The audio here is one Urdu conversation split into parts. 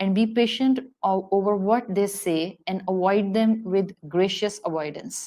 And be patient over what they say and avoid them with gracious avoidance.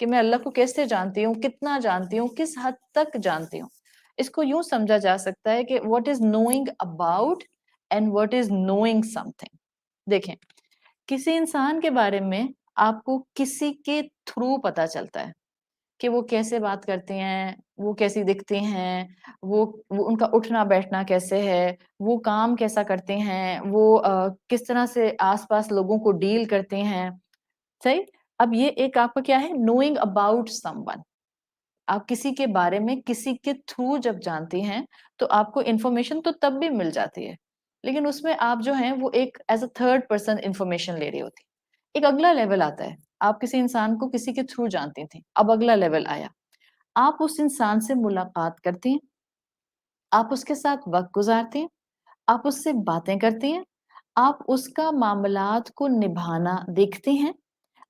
کہ میں اللہ کو کیسے جانتی ہوں, کتنا جانتی ہوں, کس حد تک جانتی ہوں. اس کو یوں سمجھا جا سکتا ہے کہ what is knowing about and what is knowing something. دیکھیں, کسی انسان کے بارے میں آپ کو کسی کے تھرو پتا چلتا ہے کہ وہ کیسے بات کرتے ہیں, وہ کیسی دکھتے ہیں, وہ ان کا اٹھنا بیٹھنا کیسے ہے, وہ کام کیسا کرتے ہیں, وہ کس طرح سے آس پاس لوگوں کو ڈیل کرتے ہیں. صحیح. اب یہ ایک آپ کا کیا ہے, نوئنگ اباؤٹ سم ون. آپ کسی کے بارے میں کسی کے تھرو جب جانتی ہیں تو آپ کو انفارمیشن تو تب بھی مل جاتی ہے, لیکن اس میں آپ جو ہیں وہ ایک as a third person information لے رہی ہوتی. ایک اگلا لیول آتا ہے, آپ کسی انسان کو کسی کے تھرو جانتی تھیں, اب اگلا لیول آیا, آپ اس انسان سے ملاقات کرتی ہیں, آپ اس کے ساتھ وقت گزارتی ہیں, آپ اس سے باتیں کرتی ہیں, آپ اس کا معاملات کو نبھانا دیکھتے ہیں,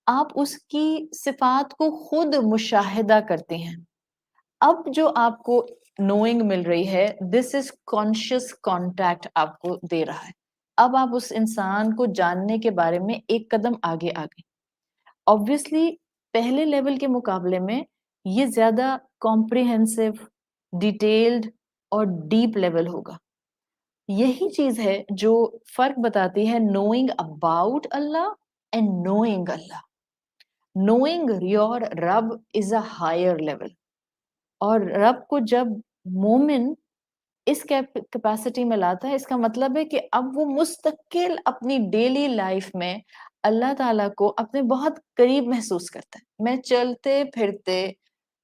آپ اس کی صفات کو خود مشاہدہ کرتے ہیں. اب جو آپ کو نوئنگ مل رہی ہے, دس از کانشیس کانٹیکٹ آپ کو دے رہا ہے. اب آپ اس انسان کو جاننے کے بارے میں ایک قدم آگے آ گئے. Obviously پہلے لیول کے مقابلے میں یہ زیادہ کمپریہنسو, ڈیٹیلڈ اور ڈیپ لیول ہوگا. یہی چیز ہے جو فرق بتاتی ہے knowing about Allah and knowing Allah. Knowing your رب از اے ہائر لیول. اور رب کو جب مومن اس کیپیسٹی میں لاتا ہے, اس کا مطلب ہے کہ اب وہ مستقل اپنی ڈیلی لائف میں اللہ تعالیٰ کو اپنے بہت قریب محسوس کرتا ہے. میں چلتے پھرتے,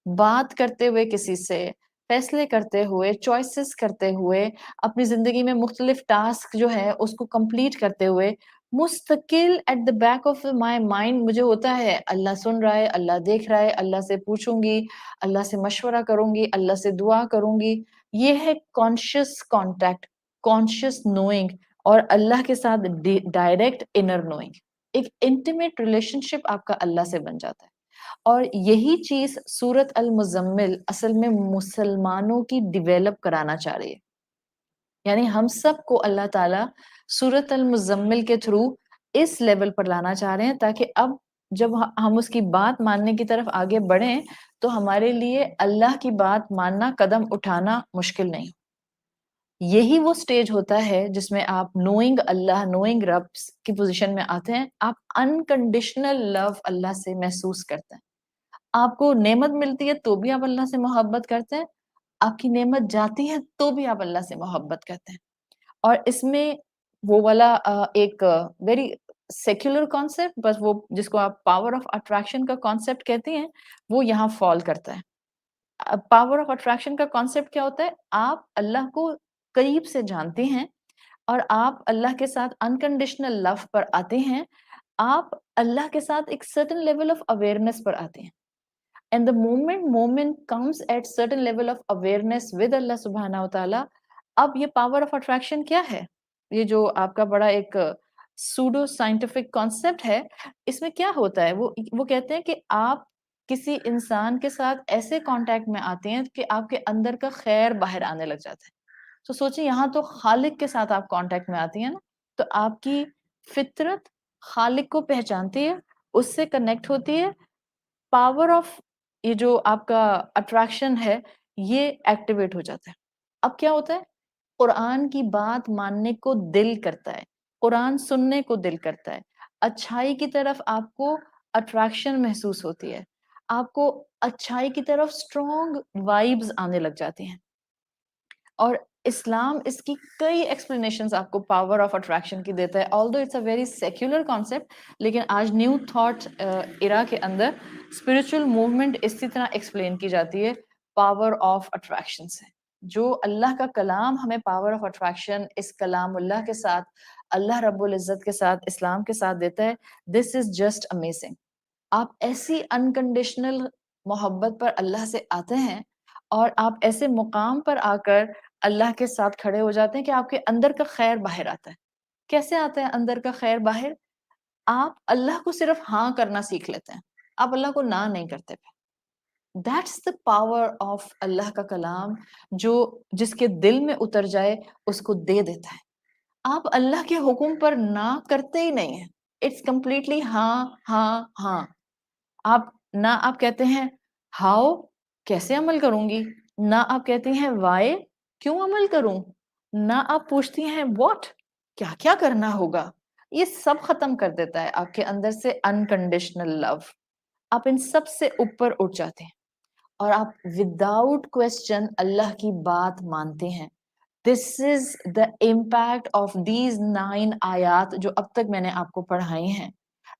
بات کرتے ہوئے کسی سے, فیصلے کرتے ہوئے, چوائسز کرتے ہوئے, اپنی زندگی میں مختلف ٹاسک جو ہے اس کو کمپلیٹ کرتے ہوئے, مستقل at the back of my mind مجھے ہوتا ہے اللہ سن رہا ہے, اللہ دیکھ رہا ہے, اللہ سے پوچھوں گی, اللہ سے مشورہ کروں گی, اللہ سے دعا کروں گی. یہ ہے کانشیس کانٹیکٹ, کانشیس نوئنگ, اور اللہ کے ساتھ ڈائریکٹ انر نوئنگ. ایک انٹیمیٹ ریلیشن شپ آپ کا اللہ سے بن جاتا ہے. اور یہی چیز سورت المزمل اصل میں مسلمانوں کی ڈیویلپ کرانا چاہ رہی ہے. یعنی ہم سب کو اللہ تعالیٰ سورت المزمل کے تھرو اس لیول پر لانا چاہ رہے ہیں, تاکہ اب جب ہم اس کی بات ماننے کی طرف آگے بڑھیں تو ہمارے لیے اللہ کی بات ماننا, قدم اٹھانا مشکل نہیں. یہی وہ سٹیج ہوتا ہے جس میں آپ نوئنگ اللہ, نوئنگ رب کی پوزیشن میں آتے ہیں. آپ انکنڈیشنل لو اللہ سے محسوس کرتے ہیں. آپ کو نعمت ملتی ہے تو بھی آپ اللہ سے محبت کرتے ہیں, آپ کی نعمت جاتی ہے تو بھی آپ اللہ سے محبت کرتے ہیں. اور اس میں وہ والا ایک ویری سیکولر کانسیپٹ, بس وہ جس کو آپ پاور آف اٹریکشن کا کانسیپٹ کہتے ہیں, وہ یہاں فال کرتا ہے. پاور آف اٹریکشن کا کانسیپٹ کیا ہوتا ہے؟ آپ اللہ کو قریب سے جانتے ہیں اور آپ اللہ کے ساتھ انکنڈیشنل لو پر آتے ہیں. آپ اللہ کے ساتھ ایک سرٹن لیول آف اویئرنیس پر آتے ہیں. And the moment comes at certain level of awareness with اللہ سبحانہ و تعالیٰ, اب یہ پاور آف اٹریکشن کیا ہے؟ یہ جو آپ کا بڑا ایک سوڈو سائنٹیفک کانسیپٹ ہے, اس میں کیا ہوتا ہے, وہ کہتے ہیں کہ آپ کسی انسان کے ساتھ ایسے کانٹیکٹ میں آتے ہیں کہ آپ کے اندر کا خیر باہر آنے لگ جاتا ہے. تو سوچیں, یہاں تو خالق کے ساتھ آپ کانٹیکٹ میں آتی ہیں نا, تو آپ کی فطرت خالق کو پہچانتی ہے, اس سے کنیکٹ ہوتی ہے. پاور آف یہ جو آپ کا اٹریکشن ہے یہ ایکٹیویٹ ہو جاتا ہے. اب کیا ہوتا ہے؟ قرآن کی بات ماننے کو دل کرتا ہے, قرآن سننے کو دل کرتا ہے, اچھائی کی طرف آپ کو اٹریکشن محسوس ہوتی ہے, آپ کو اچھائی کی طرف اسٹرانگ وائبز آنے لگ جاتی ہیں. اور اسلام اس کی کئی ایکسپلینیشنز آپ کو پاور آف اٹریکشن کی دیتا ہے, although it's a very secular concept, لیکن آج نیو تھاٹ ایرا کے اندر اسپرچل موومنٹ اسی طرح ایکسپلین کی جاتی ہے پاور آف اٹریکشن سے. جو اللہ کا کلام ہمیں پاور آف اٹریکشن اس کلام اللہ کے ساتھ, اللہ رب العزت کے ساتھ, اسلام کے ساتھ دیتا ہے, دس از جسٹ امیزنگ. آپ ایسی انکنڈیشنل محبت پر اللہ سے آتے ہیں اور آپ ایسے مقام پر آ کر اللہ کے ساتھ کھڑے ہو جاتے ہیں کہ آپ کے اندر کا خیر باہر آتا ہے. کیسے آتا ہے اندر کا خیر باہر؟ آپ اللہ کو صرف ہاں کرنا سیکھ لیتے ہیں, آپ اللہ کو نہ نہیں کرتے. That's the power of اللہ کا کلام, جو جس کے دل میں اتر جائے اس کو دے دیتا ہے. آپ اللہ کے حکم پر نہ کرتے ہی نہیں ہیں, اٹس کمپلیٹلی ہاں ہاں ہاں. آپ نہ آپ کہتے ہیں ہاؤ کیسے عمل کروں گی، نہ آپ کہتی ہیں وائی کیوں عمل کروں، نہ آپ پوچھتی ہیں واٹ کیا کیا کرنا ہوگا. یہ سب ختم کر دیتا ہے آپ کے اندر سے انکنڈیشنل لو. آپ ان سب سے اوپر اٹھ جاتے ہیں اور آپ وداؤٹ کوسچن اللہ کی بات مانتے ہیں. دس is the impact of these 9 آیات جو اب تک میں نے آپ کو پڑھائی ہیں.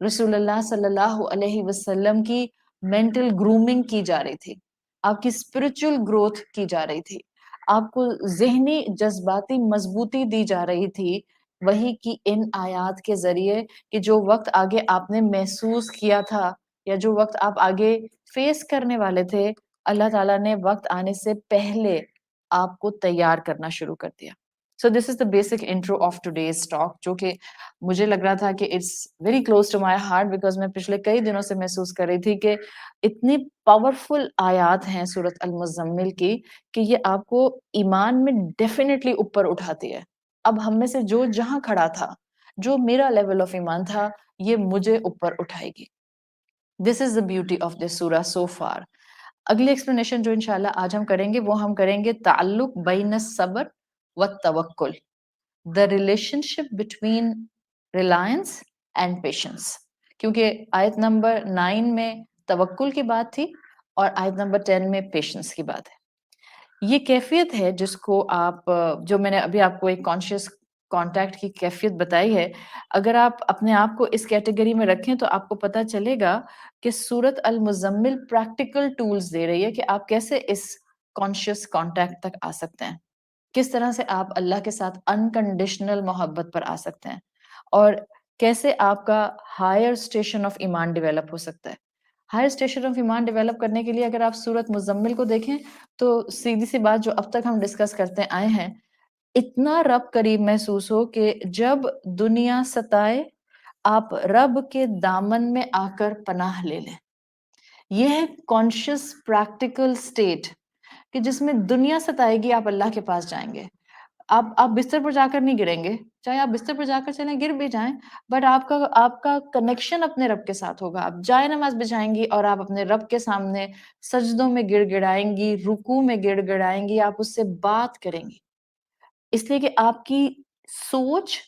رسول اللہ صلی اللہ علیہ وسلم کی مینٹل گرومنگ کی جا رہی تھی، آپ کی اسپرچل گروتھ کی جا رہی تھی، آپ کو ذہنی جذباتی مضبوطی دی جا رہی تھی وہی کی ان آیات کے ذریعے کہ جو وقت آگے آپ نے محسوس کیا تھا یا جو وقت آپ آگے فیس کرنے والے تھے، اللہ تعالیٰ نے وقت آنے سے پہلے آپ کو تیار کرنا شروع کر دیا. So this is the basic intro of today's talk, جو کہ مجھے لگ رہا تھا کہ it's very close to my heart, because میں پچھلے کئی دنوں سے محسوس کر رہی تھی کہ اتنی پاورفل آیات ہیں سورۃ المزمل کی کہ یہ آپ کو ایمان میں ڈیفینیٹلی اوپر اٹھاتی ہے. اب ہم میں سے جو جہاں کھڑا تھا، جو میرا لیول آف ایمان تھا، یہ مجھے اوپر اٹھائے گی. دس is the beauty of this سورہ سو فار. اگلی ایکسپلینیشن جو انشاءاللہ آج ہم کریں گے وہ ہم کریں گے تعلق بین الصبر والتوکل، the relationship between reliance and patience. کیونکہ آیت نمبر 9 میں توکل کی بات تھی اور آیت نمبر 10 میں پیشنس کی بات ہے. یہ کیفیت ہے جس کو آپ، جو میں نے ابھی آپ کو ایک کانشیس کانٹیکٹ کی کیفیت بتائی ہے، اگر آپ اپنے آپ کو اس کیٹیگری میں رکھیں تو آپ کو پتہ چلے گا کہ سورۃ المزمل پریکٹیکل ٹولز دے رہی ہے کہ آپ کیسے اس کانشیس کانٹیکٹ تک آ سکتے ہیں، کس طرح سے آپ اللہ کے ساتھ انکنڈیشنل محبت پر آ سکتے ہیں، اور کیسے آپ کا ہائر اسٹیشن آف ایمان ڈیولپ ہو سکتا ہے. ہائر اسٹیشن آف ایمان ڈیولپ کرنے کے لیے اگر آپ سورۃ مزمل کو دیکھیں تو سیدھی سی بات جو اب تک ہم ڈسکس کرتے آئے ہیں، اتنا رب قریب محسوس ہو کہ جب دنیا ستائے آپ رب کے دامن میں آ کر پناہ لے لیں. یہ ہے کانشیس پریکٹیکل اسٹیٹ کہ جس میں دنیا ستائے گی آپ اللہ کے پاس جائیں گے. آپ بستر پر جا کر نہیں گریں گے، چاہے آپ بستر پر جا کر چلیں گر بھی جائیں، بٹ آپ کا کنیکشن اپنے رب کے ساتھ ہوگا. آپ جائے نماز بچھائیں گی اور آپ اپنے رب کے سامنے سجدوں میں گڑ گڑائیں گی، رکوع میں گڑ گڑائیں گی، آپ اس سے بات کریں گی، اس لیے کہ آپ کی سوچ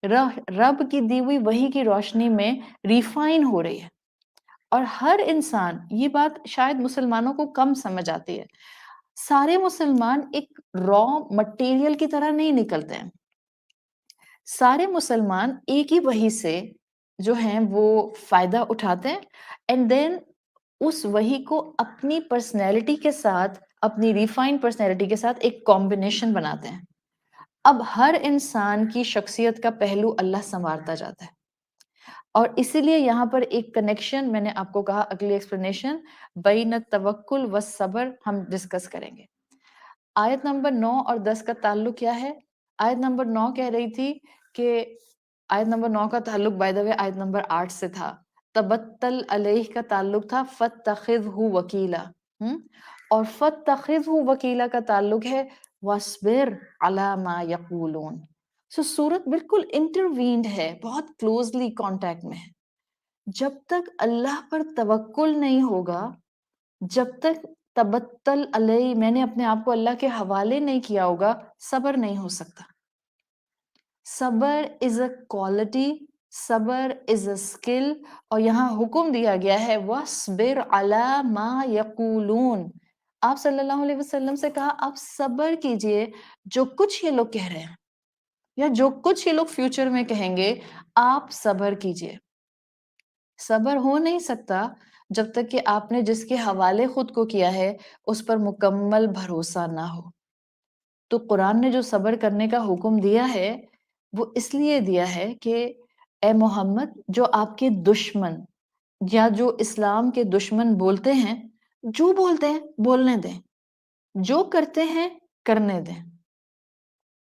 رب کی دی ہوئی وحی کی روشنی میں ریفائن ہو رہی ہے. اور ہر انسان، یہ بات شاید مسلمانوں کو کم سمجھ آتی ہے، سارے مسلمان ایک را مٹیریل کی طرح نہیں نکلتے ہیں. سارے مسلمان ایک ہی وحی سے جو ہیں وہ فائدہ اٹھاتے ہیں، اینڈ دین اس وحی کو اپنی پرسنالٹی کے ساتھ، اپنی ریفائن پرسنالٹی کے ساتھ ایک کمبینیشن بناتے ہیں. اب ہر انسان کی شخصیت کا پہلو اللہ سنوارتا جاتا ہے، اور اسی لیے یہاں پر ایک کنیکشن میں نے آپ کو کہا اگلی ایکسپلینیشن بین التوکل والصبر ہم ڈسکس کریں گے. آیت نمبر 9 اور 10 کا تعلق کیا ہے؟ آیت نمبر 9 کہہ رہی تھی کہ آیت نمبر 9 کا تعلق بائی دا وے آیت نمبر 8 سے تھا. تبتل علیہ کا تعلق تھا فاتخذہ وکیلا، اور فاتخذہ وکیلا کا تعلق ہے واصبر علی ما یقولون. سو سورت بالکل انٹروینڈ ہے، بہت کلوزلی کانٹیکٹ میں ہے. جب تک اللہ پر توکل نہیں ہوگا، جب تک تبتل علیہ، میں نے اپنے آپ کو اللہ کے حوالے نہیں کیا ہوگا، صبر نہیں ہو سکتا. صبر از اے کوالٹی، صبر از اے اسکل، اور یہاں حکم دیا گیا ہے وَاصْبِرْ عَلَى مَا يَقُولُونَ. آپ صلی اللہ علیہ وسلم سے کہا آپ صبر کیجئے جو کچھ یہ لوگ کہہ رہے ہیں یا جو کچھ یہ لوگ فیوچر میں کہیں گے، آپ صبر کیجئے. صبر ہو نہیں سکتا جب تک کہ آپ نے جس کے حوالے خود کو کیا ہے اس پر مکمل بھروسہ نہ ہو. تو قرآن نے جو صبر کرنے کا حکم دیا ہے وہ اس لیے دیا ہے کہ اے محمد، جو آپ کے دشمن یا جو اسلام کے دشمن بولتے ہیں، جو بولتے ہیں بولنے دیں، جو کرتے ہیں کرنے دیں.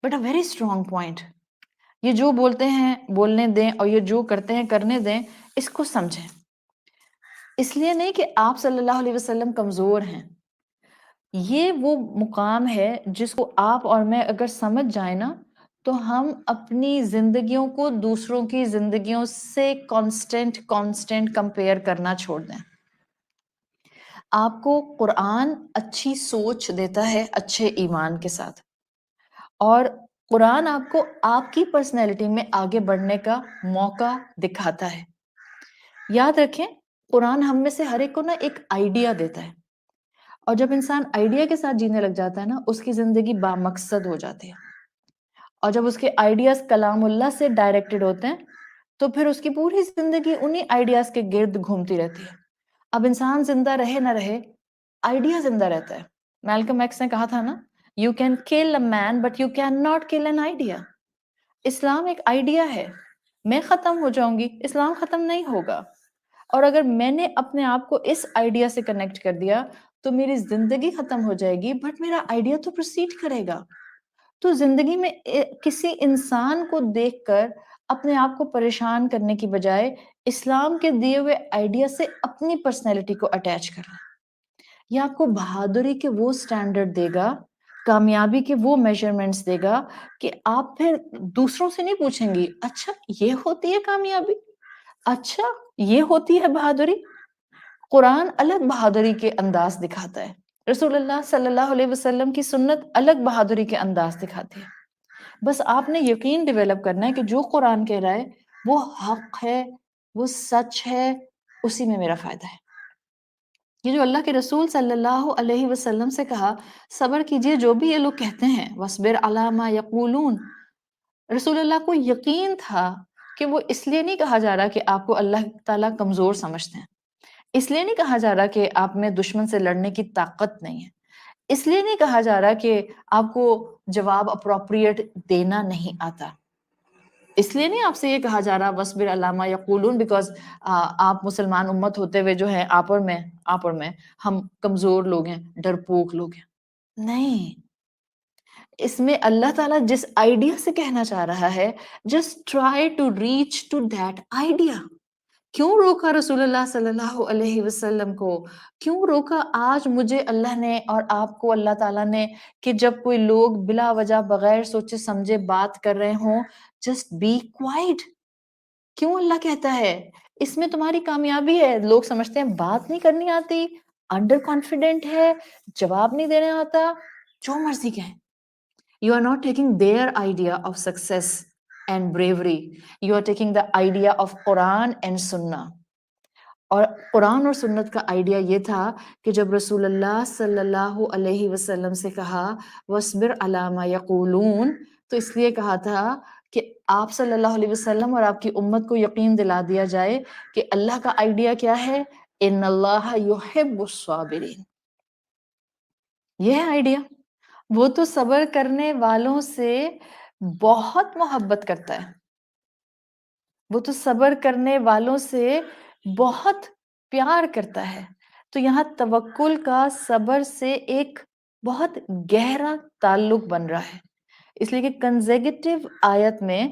But a very strong point, یہ جو بولتے ہیں بولنے دیں اور یہ جو کرتے ہیں کرنے دیں، اس کو سمجھیں. اس لیے نہیں کہ آپ صلی اللہ علیہ وسلم کمزور ہیں، یہ وہ مقام ہے جس کو آپ اور میں اگر سمجھ جائیں نا تو ہم اپنی زندگیوں کو دوسروں کی زندگیوں سے کانسٹنٹ کمپیئر کرنا چھوڑ دیں. آپ کو قرآن اچھی سوچ دیتا ہے اچھے ایمان کے ساتھ، اور قرآن آپ کو آپ کی پرسنالٹی میں آگے بڑھنے کا موقع دکھاتا ہے۔ یاد رکھیں، قرآن ہم میں سے ہر ایک کو نا ایک آئیڈیا دیتا ہے، اور جب انسان آئیڈیا کے ساتھ جینے لگ جاتا ہے نا، اس کی زندگی بامقصد ہو جاتی ہے، اور جب اس کے آئیڈیاز کلام اللہ سے ڈائریکٹڈ ہوتے ہیں تو پھر اس کی پوری زندگی انہی آئیڈیاز کے گرد گھومتی رہتی ہے۔ اب انسان زندہ رہے نہ رہے، آئیڈیا زندہ رہتا ہے۔ میلکم ایکس نے کہا تھا نا، you can kill a man but you can not kill an idea. اسلام ایک آئیڈیا ہے، میں ختم ہو جاؤں گی، اسلام ختم نہیں ہوگا، اور اگر میں نے اپنے آپ کو اس آئیڈیا سے کنیکٹ کر دیا تو میری زندگی ختم ہو جائے گی، بٹ میرا آئیڈیا تو پروسیڈ کرے گا۔ تو زندگی میں کسی انسان کو دیکھ کر اپنے آپ کو پریشان کرنے کی بجائے اسلام کے دیے ہوئے آئیڈیا سے اپنی پرسنالٹی کو اٹیچ کرنا، یہ آپ کو بہادری کے وہ سٹینڈرڈ دے گا، کامیابی کے وہ میجرمنٹس دے گا کہ آپ پھر دوسروں سے نہیں پوچھیں گی، اچھا یہ ہوتی ہے کامیابی، اچھا یہ ہوتی ہے بہادری۔ قرآن الگ بہادری کے انداز دکھاتا ہے، رسول اللہ صلی اللہ علیہ وسلم کی سنت الگ بہادری کے انداز دکھاتی ہے۔ بس آپ نے یقین ڈیولپ کرنا ہے کہ جو قرآن کہہ رہا ہے وہ حق ہے، وہ سچ ہے، اسی میں میرا فائدہ ہے۔ یہ جو اللہ کے رسول صلی اللہ علیہ وسلم سے کہا صبر کیجئے جو بھی یہ لوگ کہتے ہیں، وَاصْبِرْ عَلَىٰ مَا يَقُولُونَ، رسول اللہ کو یقین تھا کہ وہ اس لیے نہیں کہا جا رہا کہ آپ کو اللہ تعالیٰ کمزور سمجھتے ہیں، اس لیے نہیں کہا جا رہا کہ آپ میں دشمن سے لڑنے کی طاقت نہیں ہے، اس لیے نہیں کہا جا رہا کہ آپ کو جواب اپروپریٹ دینا نہیں آتا، اس لیے نہیں آپ سے یہ کہا جا رہا وَاصْبِرْ عَلَىٰ مَا يَقُولُونَ بیکاز آپ مسلمان امت ہوتے ہوئے جو ہے آپ اور میں ہم کمزور لوگ ہیں، ڈرپوک لوگ ہیں، نہیں، اس میں اللہ تعالیٰ جس آئیڈیا سے کہنا چاہ رہا ہے just try to reach to that idea۔ کیوں روکا رسول اللہ صلی اللہ علیہ وسلم کو؟ کیوں روکا آج مجھے اللہ نے اور آپ کو اللہ تعالیٰ نے کہ جب کوئی لوگ بلا وجہ بغیر سوچے سمجھے بات کر رہے ہوں just be quiet؟ کیوں اللہ کہتا ہے اس میں تمہاری کامیابی ہے؟ لوگ سمجھتے ہیں بات نہیں کرنی آتی، انڈر کانفیڈنٹ ہے، جواب نہیں دینا آتا، جو مرضی کہیں۔ You are not taking their idea of success and bravery. You are taking the idea of Quran and Sunnah. اور قرآن اور سنت کا آئیڈیا یہ تھا کہ جب رسول اللہ صلی اللہ علیہ وسلم سے کہا وَاصْبِرْ عَلَىٰ مَا يَقُولُونَ، تو اس لیے کہا تھا کہ آپ صلی اللہ علیہ وسلم اور آپ کی امت کو یقین دلا دیا جائے کہ اللہ کا آئیڈیا کیا ہے، ان اللہ یحب الصابرین، یہ ہے آئیڈیا۔ وہ تو صبر کرنے والوں سے بہت محبت کرتا ہے، وہ تو صبر کرنے والوں سے بہت پیار کرتا ہے۔ تو یہاں توکل کا صبر سے ایک بہت گہرا تعلق بن رہا ہے، اس لیے کہ کنزیکٹیو آیت میں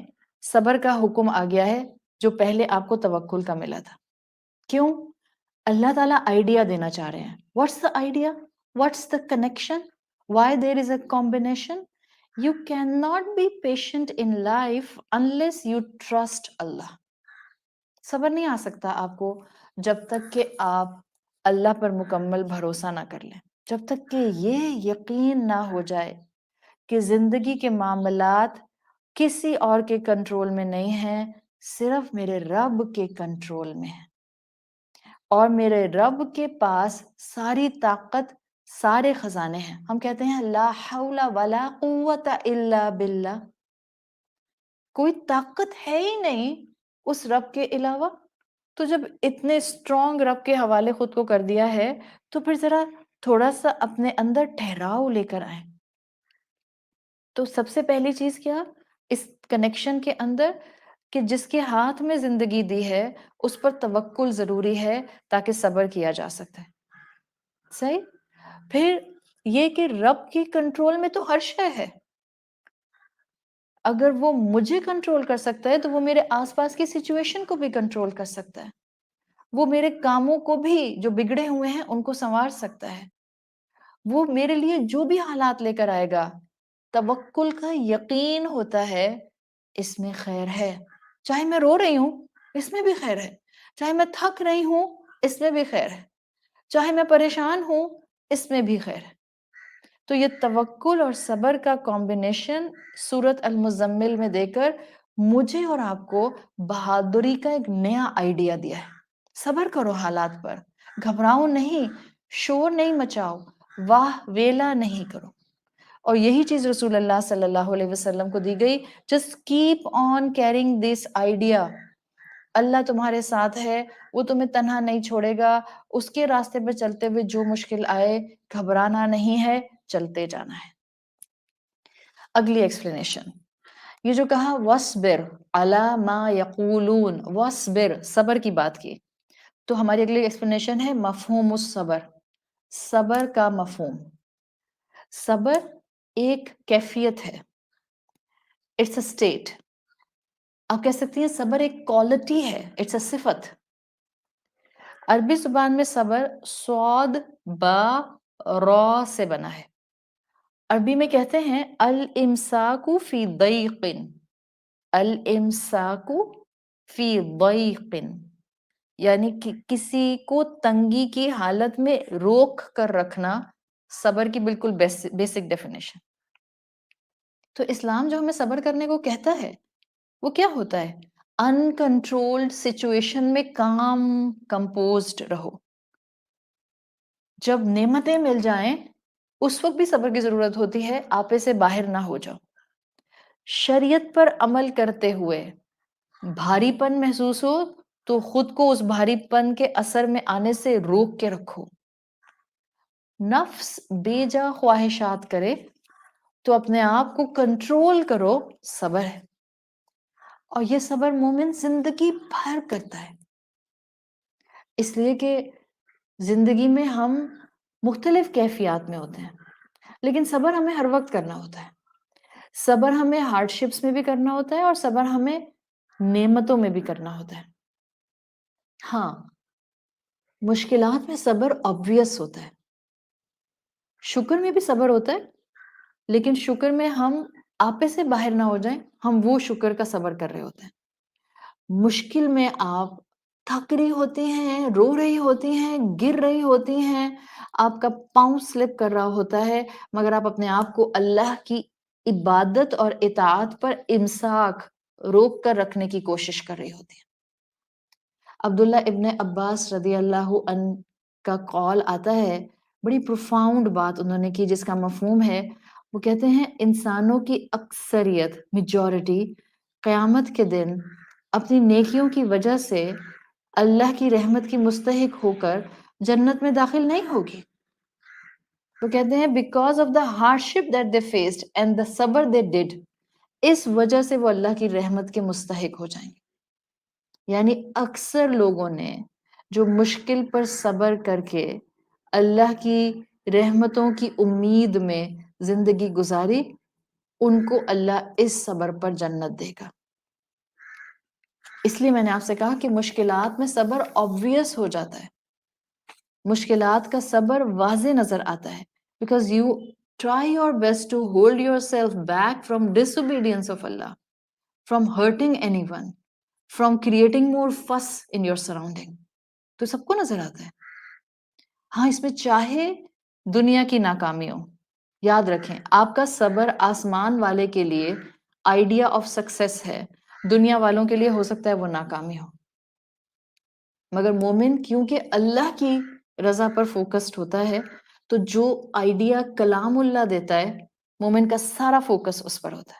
صبر کا حکم آ گیا ہے جو پہلے آپ کو توکل کا ملا تھا۔ کیوں؟ اللہ تعالیٰ آئیڈیا دینا چاہ رہے ہیں۔ What's the idea? What's the connection? Why there is a combination? You cannot be patient in life unless you trust اللہ۔ صبر نہیں آ سکتا آپ کو جب تک کہ آپ اللہ پر مکمل بھروسہ نہ کر لیں، جب تک کہ یہ یقین نہ ہو جائے کہ زندگی کے معاملات کسی اور کے کنٹرول میں نہیں ہیں، صرف میرے رب کے کنٹرول میں ہیں، اور میرے رب کے پاس ساری طاقت، سارے خزانے ہیں۔ ہم کہتے ہیں لا حول ولا قوت الا باللہ، کوئی طاقت ہے ہی نہیں اس رب کے علاوہ۔ تو جب اتنے اسٹرانگ رب کے حوالے خود کو کر دیا ہے تو پھر ذرا تھوڑا سا اپنے اندر ٹھہراؤ لے کر آئیں۔ تو سب سے پہلی چیز کیا اس کنیکشن کے اندر، کہ جس کے ہاتھ میں زندگی دی ہے اس پر توکل ضروری ہے تاکہ صبر کیا جا سکتا ہے۔ صحیح؟ پھر یہ کہ رب کی کنٹرول میں تو ہر شے ہے، اگر وہ مجھے کنٹرول کر سکتا ہے تو وہ میرے آس پاس کی سچویشن کو بھی کنٹرول کر سکتا ہے، وہ میرے کاموں کو بھی جو بگڑے ہوئے ہیں ان کو سنوار سکتا ہے، وہ میرے لیے جو بھی حالات لے کر آئے گا۔ توکل کا یقین ہوتا ہے اس میں خیر ہے، چاہے میں رو رہی ہوں اس میں بھی خیر ہے، چاہے میں تھک رہی ہوں اس میں بھی خیر ہے، چاہے میں پریشان ہوں اس میں بھی خیر ہے. تو یہ توکل اور صبر کا کمبینیشن سورت المزمل میں دے کر مجھے اور آپ کو بہادری کا ایک نیا آئیڈیا دیا ہے. صبر کرو حالات پر، گھبراؤ نہیں، شور نہیں مچاؤ، واہ ویلا نہیں کرو. اور یہی چیز رسول اللہ صلی اللہ علیہ وسلم کو دی گئی. Just keep on carrying this idea. اللہ تمہارے ساتھ ہے، وہ تمہیں تنہا نہیں چھوڑے گا. اس کے راستے پہ چلتے ہوئے جو مشکل آئے گھبرانا نہیں ہے، چلتے جانا ہے. اگلی ایکسپلینیشن، یہ جو کہا وَاصْبِرْ عَلَى مَا يَقُولُونَ، وَاصْبِرْ صبر کی بات کی، تو ہماری اگلی ایکسپلینیشن ہے مفہوم الصبر. صبر کا مفہوم، صبر ایک کیفیت ہے، اٹس اے اسٹیٹ. آپ کہہ سکتی ہیں صبر ایک کوالٹی ہے، اٹس اے صفت. عربی زبان میں صبر صاد با را سے بنا ہے. عربی میں کہتے ہیں الامساک فی ضیق، الامساک فی ضیق، یعنی کسی کو تنگی کی حالت میں روک کر رکھنا صبر کی بالکل بیسک ڈیفینیشن. تو اسلام جو ہمیں صبر کرنے کو کہتا ہے وہ کیا ہوتا ہے؟ انکنٹرولڈ سچویشن میں کام کمپوزڈ رہو. جب نعمتیں مل جائیں اس وقت بھی صبر کی ضرورت ہوتی ہے، آپے سے باہر نہ ہو جاؤ. شریعت پر عمل کرتے ہوئے بھاری پن محسوس ہو تو خود کو اس بھاری پن کے اثر میں آنے سے روک کے رکھو. نفس بے جا خواہشات کرے تو اپنے آپ کو کنٹرول کرو، صبر ہے. اور یہ صبر مومن زندگی بھر کرتا ہے، اس لیے کہ زندگی میں ہم مختلف کیفیات میں ہوتے ہیں، لیکن صبر ہمیں ہر وقت کرنا ہوتا ہے. صبر ہمیں ہارڈ شپس میں بھی کرنا ہوتا ہے اور صبر ہمیں نعمتوں میں بھی کرنا ہوتا ہے. ہاں، مشکلات میں صبر obvious ہوتا ہے، شکر میں بھی صبر ہوتا ہے، لیکن شکر میں ہم آپے سے باہر نہ ہو جائیں، ہم وہ شکر کا صبر کر رہے ہوتے ہیں. مشکل میں آپ تھک رہی ہوتی ہیں، رو رہی ہوتی ہیں، گر رہی ہوتی ہیں، آپ کا پاؤں سلپ کر رہا ہوتا ہے، مگر آپ اپنے آپ کو اللہ کی عبادت اور اطاعت پر امساک روک کر رکھنے کی کوشش کر رہی ہوتی ہیں. عبداللہ ابن عباس رضی اللہ عنہ کا قول آتا ہے، بڑی پروفاؤنڈ بات انہوں نے کی جس کا مفہوم ہے، وہ کہتے ہیں انسانوں کی اکثریت میجورٹی قیامت کے دن اپنی نیکیوں کی وجہ سے اللہ کی رحمت کی مستحق ہو کر جنت میں داخل نہیں ہوگی. وہ کہتے ہیں because of the hardship that they faced and the صبر دے ڈیڈ، اس وجہ سے وہ اللہ کی رحمت کے مستحق ہو جائیں گے. یعنی اکثر لوگوں نے جو مشکل پر صبر کر کے اللہ کی رحمتوں کی امید میں زندگی گزاری، ان کو اللہ اس صبر پر جنت دے گا. اس لیے میں نے آپ سے کہا کہ مشکلات میں صبر obvious ہو جاتا ہے، مشکلات کا صبر واضح نظر آتا ہے، because you try your best to hold yourself back from disobedience of Allah, from hurting anyone, from creating more fuss in your surrounding. تو سب کو نظر آتا ہے. ہاں، اس میں چاہے دنیا کی ناکامی ہو، یاد رکھیں آپ کا صبر آسمان والے کے لیے آئیڈیا آف سکسیس ہے، دنیا والوں کے لیے ہو سکتا ہے وہ ناکامی ہو. مگر مومن کیونکہ اللہ کی رضا پر فوکسڈ ہوتا ہے، تو جو آئیڈیا کلام اللہ دیتا ہے مومن کا سارا فوکس اس پر ہوتا ہے.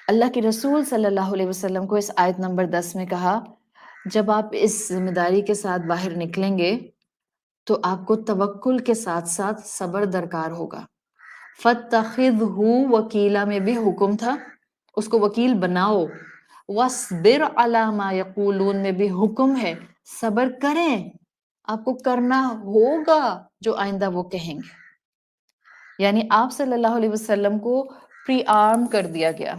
اللہ کے رسول صلی اللہ علیہ وسلم کو اس آیت نمبر 10 میں کہا، جب آپ اس ذمہ داری کے ساتھ باہر نکلیں گے تو آپ کو توکل کے ساتھ ساتھ صبر درکار ہوگا. فَاتَّخِذْهُ وکیلا میں بھی حکم تھا، اس کو وکیل بناؤ. وَاصْبِرْ عَلَى مَا يَقُولُونَ میں بھی حکم ہے، صبر کریں، آپ کو کرنا ہوگا جو آئندہ وہ کہیں گے. یعنی آپ صلی اللہ علیہ وسلم کو پری آرم کر دیا گیا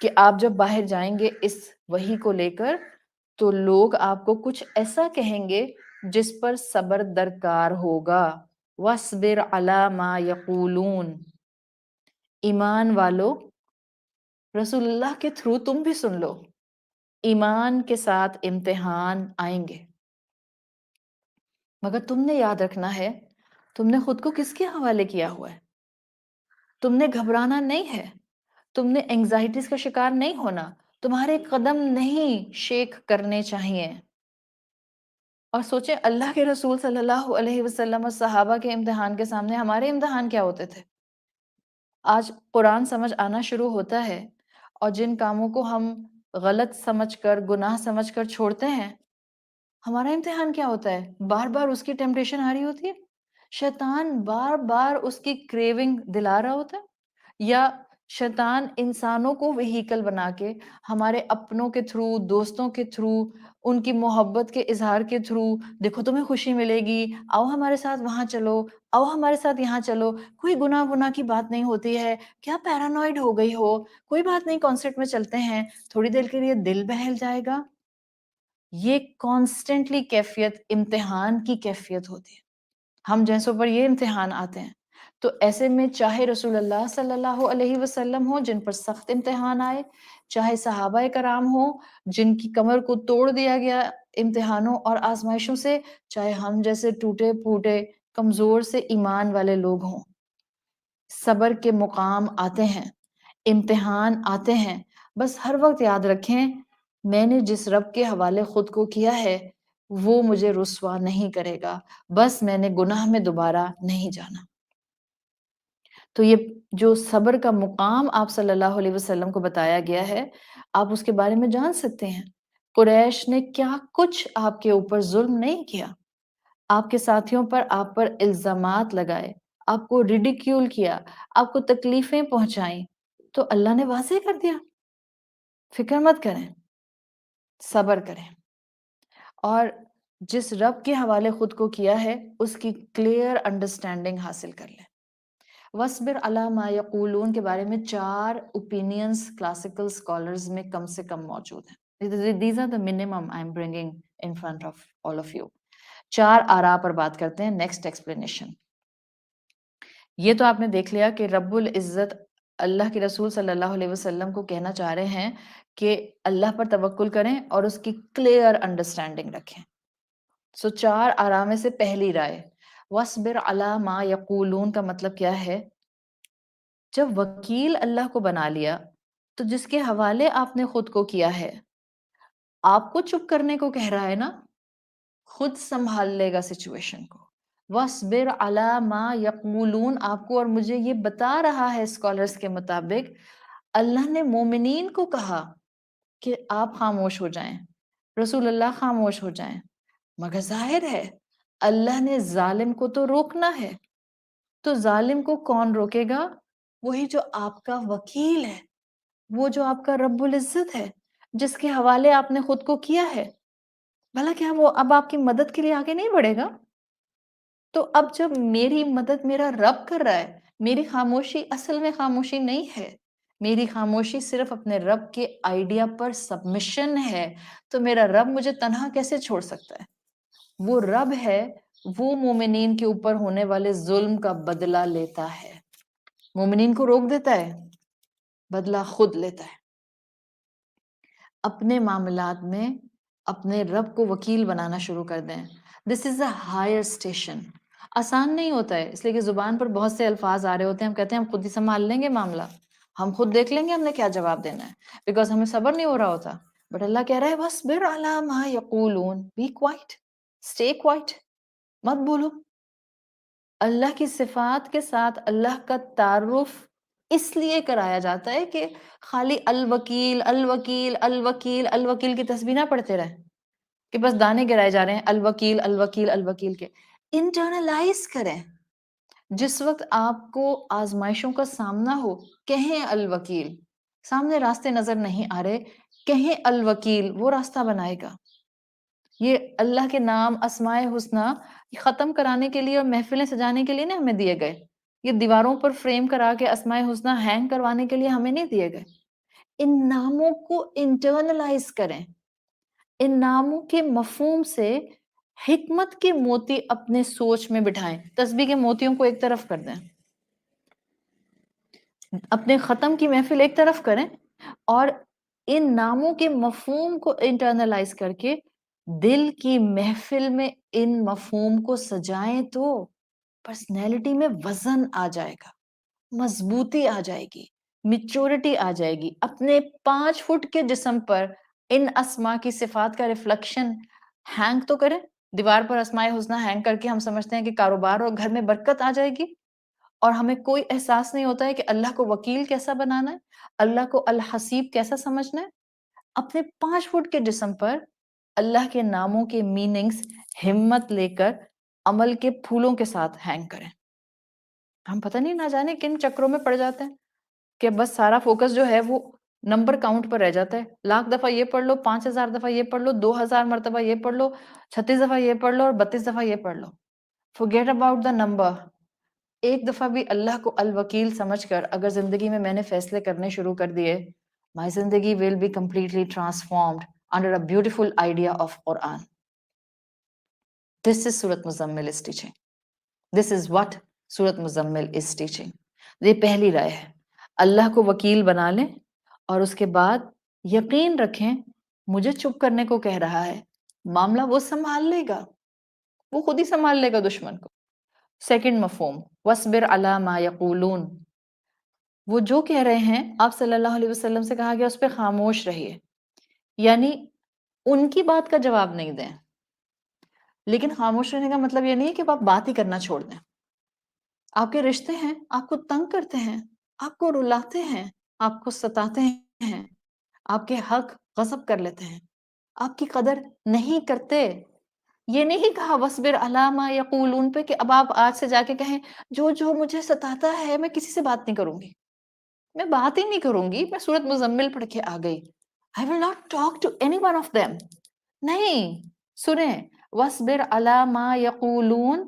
کہ آپ جب باہر جائیں گے اس وحی کو لے کر تو لوگ آپ کو کچھ ایسا کہیں گے جس پر صبر درکار ہوگا. وَاصْبِرْ عَلَى مَا يَقُولُونَ. ایمان والو، رسول اللہ کے تھرو تم بھی سن لو، ایمان کے ساتھ امتحان آئیں گے. مگر تم نے یاد رکھنا ہے تم نے خود کو کس کے حوالے کیا ہوا ہے. تم نے گھبرانا نہیں ہے، تم نے اینگزائٹیز کا شکار نہیں ہونا، تمہارے قدم نہیں شیک کرنے چاہیے. اور سوچیں اللہ کے رسول صلی اللہ علیہ وسلم اور صحابہ کے امتحان کے سامنے ہمارے امتحان کیا ہوتے تھے. آج قرآن سمجھ آنا شروع ہوتا ہے اور جن کاموں کو ہم غلط سمجھ کر گناہ سمجھ کر چھوڑتے ہیں، ہمارا امتحان کیا ہوتا ہے؟ بار بار اس کی ٹیمپٹیشن آ رہی ہوتی ہے، شیطان بار بار اس کی کریونگ دلا رہا ہوتا ہے، یا شیطان انسانوں کو وہیکل بنا کے ہمارے اپنوں کے تھرو، دوستوں کے تھرو، ان کی محبت کے اظہار کے تھرو، دیکھو تمہیں خوشی ملے گی، آؤ ہمارے ساتھ وہاں چلو، آؤ ہمارے ساتھ یہاں چلو، کوئی گناہ کی بات نہیں ہوتی ہے، کیا پیرانوائڈ ہو گئی ہو، کوئی بات نہیں، کانسرٹ میں چلتے ہیں، تھوڑی دیر کے لیے دل بہل جائے گا. یہ کانسٹنٹلی کیفیت امتحان کی کیفیت ہوتی ہے. ہم جیسوں پر یہ امتحان آتے ہیں، تو ایسے میں چاہے رسول اللہ صلی اللہ علیہ وسلم ہو جن پر سخت امتحان آئے، چاہے صحابہ کرام ہو جن کی کمر کو توڑ دیا گیا امتحانوں اور آزمائشوں سے، چاہے ہم جیسے ٹوٹے پھوٹے کمزور سے ایمان والے لوگ ہوں، صبر کے مقام آتے ہیں، امتحان آتے ہیں. بس ہر وقت یاد رکھیں میں نے جس رب کے حوالے خود کو کیا ہے وہ مجھے رسوا نہیں کرے گا، بس میں نے گناہ میں دوبارہ نہیں جانا. تو یہ جو صبر کا مقام آپ صلی اللہ علیہ وسلم کو بتایا گیا ہے، آپ اس کے بارے میں جان سکتے ہیں. قریش نے کیا کچھ آپ کے اوپر ظلم نہیں کیا، آپ کے ساتھیوں پر آپ پر الزامات لگائے، آپ کو ریڈیکیول کیا، آپ کو تکلیفیں پہنچائیں، تو اللہ نے واضح کر دیا فکر مت کریں، صبر کریں. اور جس رب کے حوالے خود کو کیا ہے اس کی کلیئر انڈرسٹینڈنگ حاصل کر لیں. وَاصْبِرْ عَلَىٰ مَا يَقُولُونَ کے بارے میں 4 اوپینینز کلاسیکل اسکالرز میں کم سے کم موجود ہیں. These are the minimum I'm bringing in front of all of you. 4 آراء پر بات کرتے ہیں. Next explanation. یہ تو آپ نے دیکھ لیا کہ رب العزت اللہ کے رسول صلی اللہ علیہ وسلم کو کہنا چاہ رہے ہیں کہ اللہ پر توکل کریں اور اس کی کلیئر انڈرسٹینڈنگ رکھیں. سو 4 آراء میں سے پہلی رائے وَاصْبِرْ عَلَىٰ مَا يَقُولُونَ کا مطلب کیا ہے؟ جب وکیل اللہ کو بنا لیا تو جس کے حوالے آپ نے خود کو کیا ہے آپ کو چپ کرنے کو کہہ رہا ہے نا، خود سنبھال لے گا سچویشن کو. وَاصْبِرْ عَلَىٰ مَا يَقُولُونَ آپ کو اور مجھے یہ بتا رہا ہے اسکالرز کے مطابق اللہ نے مومنین کو کہا کہ آپ خاموش ہو جائیں، رسول اللہ خاموش ہو جائیں، مگر ظاہر ہے اللہ نے ظالم کو تو روکنا ہے. تو ظالم کو کون روکے گا؟ وہی جو آپ کا وکیل ہے، وہ جو آپ کا رب العزت ہے، جس کے حوالے آپ نے خود کو کیا ہے. بھلا کیا وہ اب آپ کی مدد کے لیے آگے نہیں بڑھے گا؟ تو اب جب میری مدد میرا رب کر رہا ہے، میری خاموشی اصل میں خاموشی نہیں ہے، میری خاموشی صرف اپنے رب کے آئیڈیا پر سبمشن ہے، تو میرا رب مجھے تنہا کیسے چھوڑ سکتا ہے؟ وہ رب ہے، وہ مومنین کے اوپر ہونے والے ظلم کا بدلہ لیتا ہے. مومنین کو روک دیتا ہے، بدلہ خود لیتا ہے. اپنے معاملات میں اپنے رب کو وکیل بنانا شروع کر دیں. دس از اے ہائر اسٹیشن. آسان نہیں ہوتا ہے، اس لیے کہ زبان پر بہت سے الفاظ آ رہے ہوتے ہیں، ہم کہتے ہیں ہم خود ہی سنبھال لیں گے معاملہ، ہم خود دیکھ لیں گے ہم نے کیا جواب دینا ہے، بیکاز ہمیں صبر نہیں ہو رہا ہوتا. بٹ اللہ کہہ رہا ہے وَاصْبِرْ عَلَىٰ مَا يَقُولُونَ. بی کوائٹ، اسٹے کوائٹ، مت بولو. اللہ کی صفات کے ساتھ اللہ کا تعارف اس لیے کرایا جاتا ہے کہ خالی الوکیل الوکیل الوکیل الوکیل کی تسبیح نہ پڑھتے رہے کہ بس دانے گرائے جا رہے ہیں الوکیل الوکیل الوکیل کے. انٹرنلائز کریں. جس وقت آپ کو آزمائشوں کا سامنا ہو کہیں الوکیل. سامنے راستے نظر نہیں آ رہے، کہیں الوکیل، وہ راستہ بنائے گا. یہ اللہ کے نام اسماء حسنی ختم کرانے کے لیے اور محفلیں سجانے کے لیے نہیں ہمیں دیے گئے. یہ دیواروں پر فریم کرا کے اسماء حسنی ہینگ کروانے کے لیے ہمیں نہیں دیے گئے. ان ناموں کو انٹرنلائز کریں، ان ناموں کے مفہوم سے حکمت کے موتی اپنے سوچ میں بٹھائیں. تسبیح کے موتیوں کو ایک طرف کر دیں، اپنے ختم کی محفل ایک طرف کریں، اور ان ناموں کے مفہوم کو انٹرنلائز کر کے دل کی محفل میں ان مفہوم کو سجائیں تو پرسنالٹی میں وزن آ جائے گا، مضبوطی آ جائے گی، میچورٹی آ جائے گی. اپنے 5 فٹ کے جسم پر ان اسما کی صفات کا ریفلیکشن ہینگ تو کریں. دیوار پر اسماء حسنہ ہینگ کر کے ہم سمجھتے ہیں کہ کاروبار اور گھر میں برکت آ جائے گی، اور ہمیں کوئی احساس نہیں ہوتا ہے کہ اللہ کو وکیل کیسا بنانا ہے، اللہ کو الحسیب کیسا سمجھنا ہے. اپنے 5 فٹ کے جسم پر اللہ کے ناموں کے میننگز ہمت لے کر عمل کے پھولوں کے ساتھ ہینگ کریں. ہم پتہ نہیں نہ جانے کن چکروں میں پڑ جاتے ہیں کہ بس سارا فوکس جو ہے وہ نمبر کاؤنٹ پر رہ جاتا ہے. 1,00,000 دفعہ یہ پڑھ لو، 5,000 دفعہ یہ پڑھ لو، 2,000 مرتبہ یہ پڑھ لو، 36 دفعہ یہ پڑھ لو اور 32 دفعہ یہ پڑھ لو. forget about the number. ایک دفعہ بھی اللہ کو الوکیل سمجھ کر اگر زندگی میں نے فیصلے کرنے شروع کر دیے، my زندگی will be completely transformed under a beautiful idea of Quran. This is Surat Muzammil is teaching. This is what Surat Muzammil is teaching. یہ پہلی رائے ہے. اللہ کو وکیل بنا لیں اور اس کے بعد یقین رکھیں مجھے چپ کرنے کو کہہ رہا ہے، معاملہ وہ سنبھال لے گا، وہ خود ہی سنبھال لے گا دشمن کو. سیکنڈ مفہوم وَاصْبِرْ عَلَىٰ مَا يَقُولُونَ. وہ جو کہہ رہے ہیں آپ صلی اللہ علیہ وسلم سے کہا گیا اس پہ خاموش رہیے، یعنی ان کی بات کا جواب نہیں دیں. لیکن خاموش رہنے کا مطلب یہ نہیں ہے کہ آپ بات ہی کرنا چھوڑ دیں. آپ کے رشتے ہیں، آپ کو تنگ کرتے ہیں، آپ کو رلاتے ہیں، آپ کو ستاتے ہیں، آپ کے حق غصب کر لیتے ہیں، آپ کی قدر نہیں کرتے. یہ نہیں کہا وَاصْبِرْ عَلَىٰ مَا يَقُولُونَ پہ کہ اب آپ آج سے جا کے کہیں جو جو مجھے ستاتا ہے میں کسی سے بات نہیں کروں گی، میں بات ہی نہیں کروں گی. میں سورت مزمل پڑھ کے آ گئی. I will not talk to any one of them. نہیں، سنیں وَاصْبِرْ عَلَىٰ مَا يَقُولُونَ.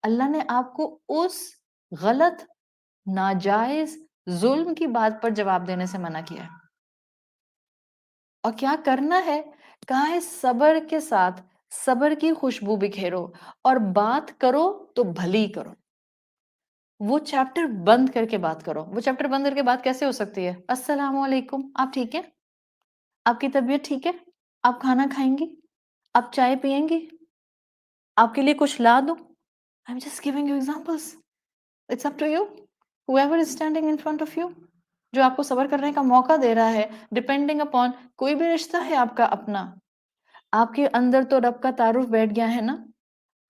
اللہ نے آپ کو اس غلط، ناجائز ظلم کی بات پر جواب دینے سے منع کیا ہے. اور کیا کرنا ہے؟ کہا ہے صبر کے ساتھ صبر کی خوشبو بکھیرو اور بات کرو تو بھلی کرو. وہ چیپٹر بند کر کے بات کرو. وہ چیپٹر بند کر کے بات کیسے ہو سکتی ہے؟ السلام علیکم، آپ ٹھیک ہیں؟ آپ کی طبیعت ٹھیک ہے؟ آپ کھانا کھائیں گی؟ آپ چائے پیئیں گی؟ آپ کے لیے کچھ لا دوں؟ I'm just giving you examples. It's up to you. Whoever is standing in front of you. جو آپ کو صبر کرنے کا موقع دے رہا ہے، ڈپینڈنگ اپون کوئی بھی رشتہ ہے آپ کا اپنا. آپ کے اندر تو رب کا تعارف بیٹھ گیا ہے نا.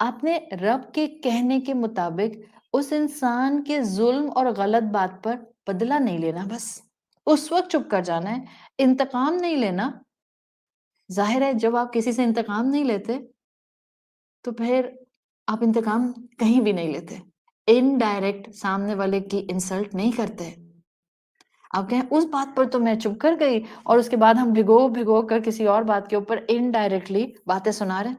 آپ نے رب کے کہنے کے مطابق اس انسان کے ظلم اور غلط بات پر بدلہ نہیں لینا، بس اس وقت چپ کر جانا ہے. انتقام نہیں لینا. ظاہر ہے جب آپ کسی سے انتقام نہیں لیتے تو پھر آپ انتقام کہیں بھی نہیں لیتے. انڈائریکٹ سامنے والے کی انسلٹ نہیں کرتے. آپ کہیں اس بات پر تو میں چپ کر گئی اور اس کے بعد ہم بھگو کر کسی اور بات کے اوپر انڈائریکٹلی باتیں سنا رہے.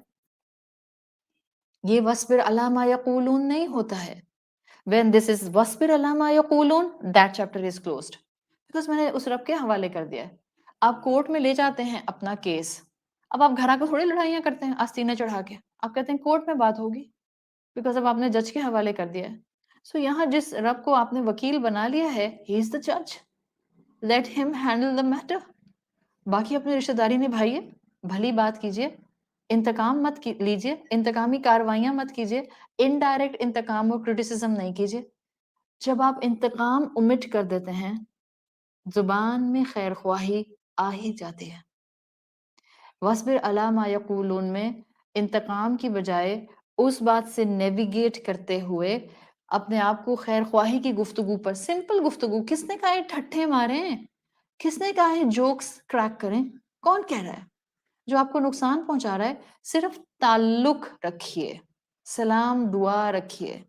یہ وَاصْبِرْ عَلَىٰ مَا يَقُولُونَ نہیں ہوتا ہے. When this is وَاصْبِرْ عَلَىٰ مَا يَقُولُونَ, that chapter is closed. Because میں نے اس رب کے حوالے کر دیا ہے. آپ کورٹ میں لے جاتے ہیں اپنا کیس. اب آپ گھر آ کے تھوڑی لڑائیاں کرتے ہیں آستینے چڑھا کے. آپ کہتے ہیں کورٹ میں بات ہوگی. بیکاز اب آپ نے جج کے حوالے کر دیا ہے. سو یہاں جس رب کو آپ نے وکیل بنا لیا ہے, he is the judge. Let him handle the matter. باقی اپنی رشتہ داری نبھائیے, بھلی بات کیجیے, انتقام مت لیجیے, انتقامی کاروائیاں مت کیجیے, انڈائریکٹ انتقام اور کرٹیسزم نہیں کیجیے. جب آپ انتقام omit کر دیتے ہیں, زبان میں خیر خواہی آ ہی جاتی ہے. وَاصْبِرْ عَلَىٰ مَا يَقُولُونَ میں انتقام کی بجائے اس بات سے نیویگیٹ کرتے ہوئے اپنے آپ کو خیر خواہی کی گفتگو پر, سمپل گفتگو. کس نے کہا ہے ٹھٹھے ماریں؟ کس نے کہا ہے جوکس کریک کریں؟ کون کہہ رہا ہے؟ جو آپ کو نقصان پہنچا رہا ہے صرف تعلق رکھیے, سلام دعا رکھیے,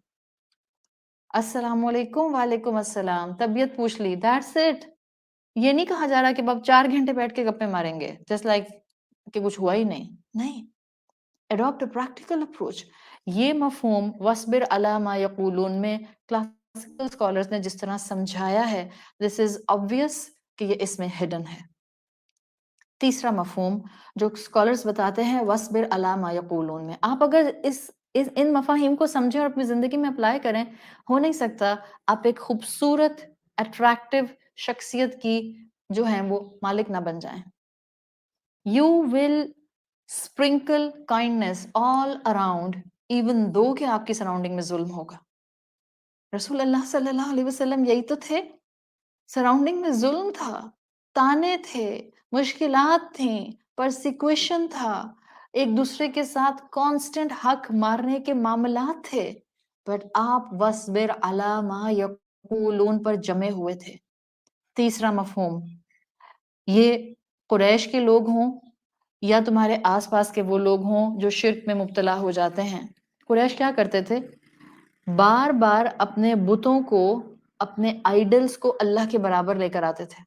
السلام علیکم, وعلیکم السلام, طبیعت پوچھ لی, دیٹس اٹ. یہ نہیں کہا جا رہا کہ اب 4 گھنٹے بیٹھ کے گپے ماریں گے جسٹ لائک کہ کچھ ہوا ہی نہیں. نہیں, اڈاپٹ اے پریکٹیکل اپروچ. یہ مفہوم وَاصْبِرْ عَلَىٰ مَا يَقُولُونَ میں کلاسیکل اسکالرز نے جس طرح سمجھایا ہے, دس از obvious کہ یہ اس میں ہڈن ہے. تیسرا مفہوم جو اسکالرز بتاتے ہیں وَاصْبِرْ عَلَىٰ مَا يَقُولُونَ میں, آپ اگر ان مفاہیم کو سمجھیں اور اپنی زندگی میں اپلائی کریں, ہو نہیں سکتا آپ ایک خوبصورت اٹریکٹیو شخصیت کی جو ہیں وہ مالک نہ بن جائیں. You will sprinkle kindness all around even though کہ آپ کی سراؤنڈنگ میں ظلم ہوگا. رسول اللہ صلی اللہ علیہ وسلم یہی تو تھے. سراؤنڈنگ میں ظلم تھا، تانے تھے، مشکلات تھیں، پرسیکویشن تھا، ایک دوسرے کے ساتھ کانسٹنٹ حق مارنے کے معاملات تھے، بٹ آپ وَاصْبِرْ عَلَىٰ مَا يَقُولُونَ پر جمے ہوئے تھے. تیسرا مفہوم، یہ قریش کے لوگ ہوں یا تمہارے آس پاس کے وہ لوگ ہوں جو شرک میں مبتلا ہو جاتے ہیں. قریش کیا کرتے تھے؟ بار بار اپنے بتوں کو، اپنے آئیڈلز کو اللہ کے برابر لے کر آتے تھے.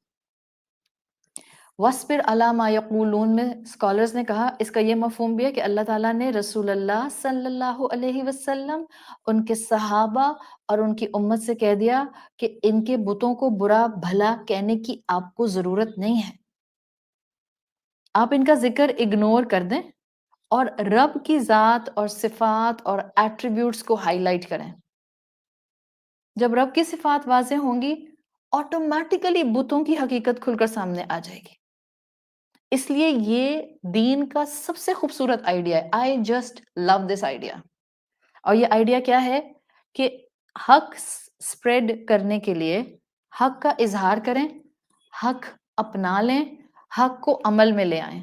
وَاصْبِرْ عَلَىٰ مَا يَقُولُونَ میں اسکالرز نے کہا اس کا یہ مفہوم بھی ہے کہ اللہ تعالیٰ نے رسول اللہ صلی اللہ علیہ وسلم، ان کے صحابہ اور ان کی امت سے کہہ دیا کہ ان کے بتوں کو برا بھلا کہنے کی آپ کو ضرورت نہیں ہے. آپ ان کا ذکر اگنور کر دیں اور رب کی ذات اور صفات اور ایٹریبیوٹس کو ہائی لائٹ کریں. جب رب کی صفات واضح ہوں گی آٹومیٹیکلی بتوں کی حقیقت کھل کر سامنے آ جائے گی. اس لیے یہ دین کا سب سے خوبصورت آئیڈیا ہے. I just love this idea. اور یہ آئیڈیا کیا ہے کہ حق سپریڈ کرنے کے لیے حق کا اظہار کریں، حق اپنا لیں، حق کو عمل میں لے آئیں،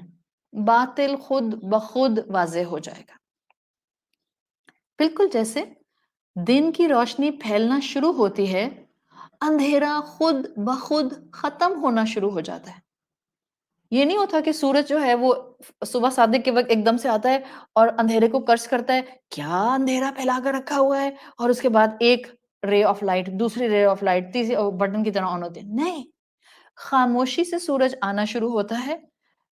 باطل خود بخود واضح ہو جائے گا. بالکل جیسے دن کی روشنی پھیلنا شروع ہوتی ہے، اندھیرا خود بخود ختم ہونا شروع ہو جاتا ہے. یہ نہیں ہوتا کہ سورج جو ہے وہ صبح صادق کے وقت ایک دم سے آتا ہے اور اندھیرے کو کرس کرتا ہے، کیا اندھیرا پھیلا کر رکھا ہوا ہے، اور اس کے بعد ایک رے آف لائٹ، دوسری رے آف لائٹ، تیسری بٹن کی طرح آن ہوتی ہے. نہیں، خاموشی سے سورج آنا شروع ہوتا ہے،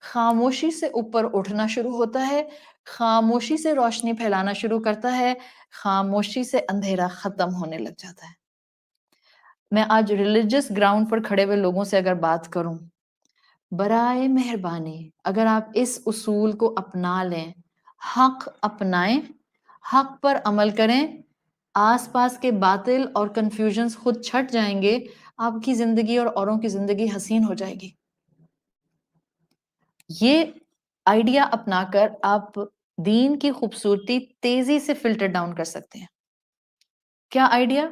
خاموشی سے اوپر اٹھنا شروع ہوتا ہے، خاموشی سے روشنی پھیلانا شروع کرتا ہے، خاموشی سے اندھیرا ختم ہونے لگ جاتا ہے. میں آج ریلیجس گراؤنڈ پر کھڑے ہوئے لوگوں سے اگر بات کروں، برائے مہربانی اگر آپ اس اصول کو اپنا لیں، حق اپنائیں، حق پر عمل کریں، آس پاس کے باطل اور کنفیوژنز خود چھٹ جائیں گے. آپ کی زندگی اور اوروں کی زندگی حسین ہو جائے گی. یہ آئیڈیا اپنا کر آپ دین کی خوبصورتی تیزی سے فلٹر ڈاؤن کر سکتے ہیں. کیا آئیڈیا؟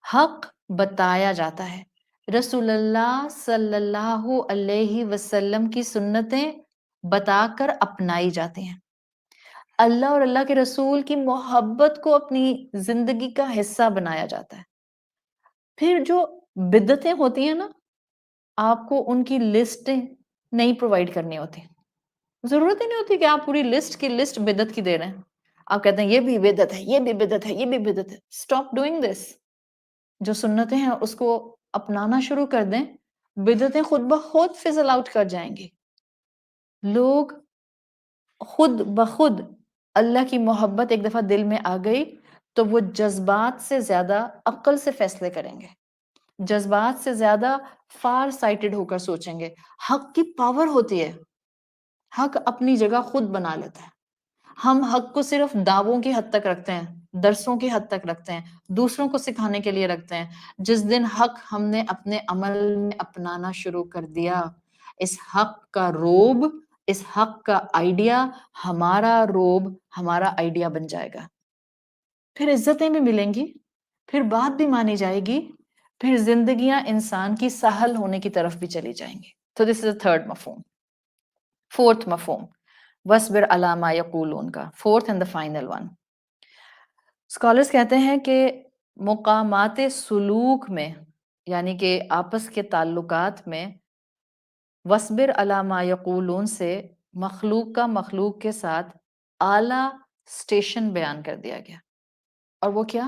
حق بتایا جاتا ہے، رسول اللہ صلی اللہ علیہ وسلم کی سنتیں بتا کر اپنائی جاتی ہیں. اللہ اور اللہ کے رسول کی محبت کو اپنی زندگی کا حصہ بنایا جاتا ہے. پھر جو بدعتیں ہوتی ہیں نا، آپ کو ان کی لسٹیں نہیں پرووائڈ کرنی ہوتی. ضرورت ہی نہیں ہوتی کہ آپ پوری لسٹ کی لسٹ بدعت کی دے رہے ہیں. آپ کہتے ہیں یہ بھی بدعت ہے، یہ بھی بدعت ہے، یہ بھی بدعت ہے. Stop doing this. جو سنتیں ہیں اس کو اپنانا شروع کر دیں، بدعتیں خود بخود فزل آؤٹ کر جائیں گی. لوگ خود بخود اللہ کی محبت ایک دفعہ دل میں آ گئی تو وہ جذبات سے زیادہ عقل سے فیصلے کریں گے، جذبات سے زیادہ فار سائٹڈ ہو کر سوچیں گے. حق کی پاور ہوتی ہے، حق اپنی جگہ خود بنا لیتا ہے. ہم حق کو صرف دعووں کی حد تک رکھتے ہیں، درسوں کی حد تک رکھتے ہیں، دوسروں کو سکھانے کے لیے رکھتے ہیں. جس دن حق ہم نے اپنے عمل میں اپنانا شروع کر دیا، اس حق کا روب، اس حق کا آئیڈیا ہمارا روب، ہمارا آئیڈیا بن جائے گا. پھر عزتیں بھی ملیں گی، پھر بات بھی مانی جائے گی، پھر زندگیاں انسان کی سہل ہونے کی طرف بھی چلی جائیں گی. تو دس از اے تھرڈ مفہوم. فورتھ مفہوم وَاصْبِرْ عَلَىٰ مَا يَقُولُونَ کا، fourth and the final one. Scholars کہتے ہیں کہ مقامات سلوک میں، یعنی کہ آپس کے تعلقات میں، وَاصْبِرْ عَلَىٰ مَا يَقُولُونَ سے مخلوق کا مخلوق کے ساتھ اعلیٰ اسٹیشن بیان کر دیا گیا. اور وہ کیا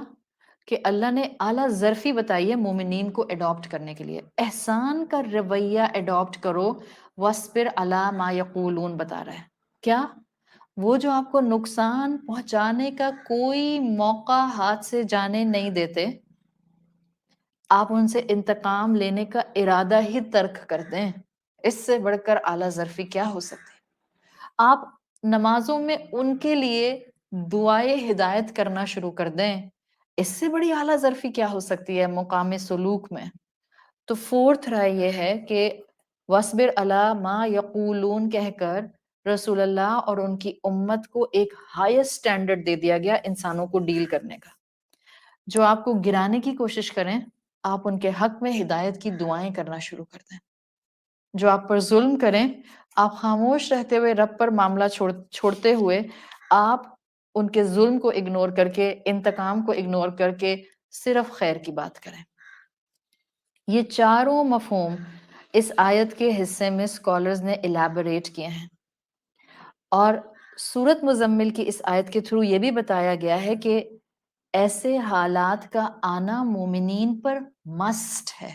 کہ اللہ نے اعلیٰ ظرفی بتائی ہے مومنین کو اڈاپٹ کرنے کے لیے. احسان کا رویہ اڈاپٹ کرو. وَاصْبِرْ عَلَىٰ مَا يَقُولُونَ بتا رہا ہے. کیا؟ وہ جو آپ کو نقصان پہنچانے کا کوئی موقع ہاتھ سے جانے نہیں دیتے، آپ ان سے انتقام لینے کا ارادہ ہی ترک کر دیں. اس سے بڑھ کر اعلیٰ ظرفی کیا ہو سکتی؟ آپ نمازوں میں ان کے لیے دعائے ہدایت کرنا شروع کر دیں. اس سے بڑی اعلیٰ ظرفی کیا ہو سکتی ہے مقام سلوک میں؟ تو فورتھ رائے یہ ہے کہ وَاصْبِرْ عَلَىٰ مَا يَقُولُونَ کہہ کر رسول اللہ اور ان کی امت کو ایک ہائیسٹ سٹینڈرڈ دے دیا گیا انسانوں کو ڈیل کرنے کا. جو آپ کو گرانے کی کوشش کریں آپ ان کے حق میں ہدایت کی دعائیں کرنا شروع کر دیں. جو آپ پر ظلم کریں آپ خاموش رہتے ہوئے رب پر معاملہ چھوڑتے ہوئے آپ ان کے ظلم کو اگنور کر کے انتقام کو اگنور کر کے صرف خیر کی بات کریں. یہ چاروں مفہوم اس آیت کے حصے میں اسکالرز نے الیبوریٹ کیے ہیں، اور سورت مزمل کی اس آیت کے تھرو یہ بھی بتایا گیا ہے کہ ایسے حالات کا آنا مومنین پر مسٹ ہے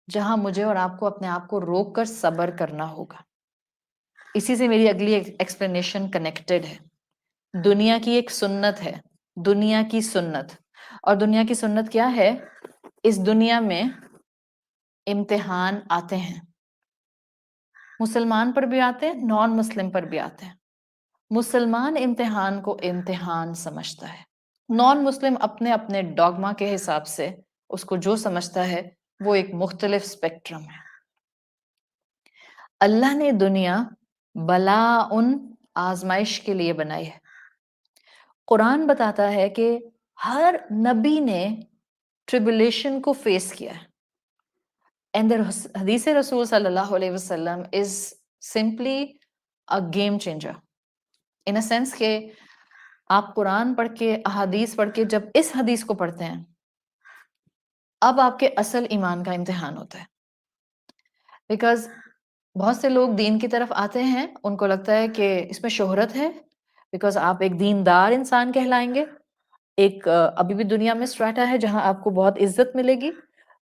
جہاں مجھے اور آپ کو اپنے آپ کو روک کر صبر کرنا ہوگا. اسی سے میری اگلی ایکسپلینیشن کنیکٹڈ ہے. دنیا کی ایک سنت ہے، دنیا کی سنت، اور دنیا کی سنت کیا ہے؟ اس دنیا میں امتحان آتے ہیں، مسلمان پر بھی آتے ہیں، نان مسلم پر بھی آتے ہیں. مسلمان امتحان کو امتحان سمجھتا ہے، نان مسلم اپنے اپنے ڈاگما کے حساب سے اس کو جو سمجھتا ہے وہ ایک مختلف اسپیکٹرم ہے. اللہ نے دنیا بلا ان آزمائش کے لیے بنائی ہے. قرآن بتاتا ہے کہ ہر نبی نے ٹریبولیشن کو فیس کیا ہے. اینڈ حدیث رسول صلی اللہ علیہ وسلم is simply a game changer in a sense کہ آپ قرآن پڑھ کے احادیث پڑھ کے جب اس حدیث کو پڑھتے ہیں اب آپ کے اصل ایمان کا امتحان ہوتا ہے. بیکاز بہت سے لوگ دین کی طرف آتے ہیں، ان کو لگتا ہے کہ اس میں شہرت ہے، بیکاز آپ ایک دیندار انسان کہلائیں گے. ایک ابھی بھی دنیا میں اسٹریٹا ہے جہاں آپ کو بہت عزت ملے گی،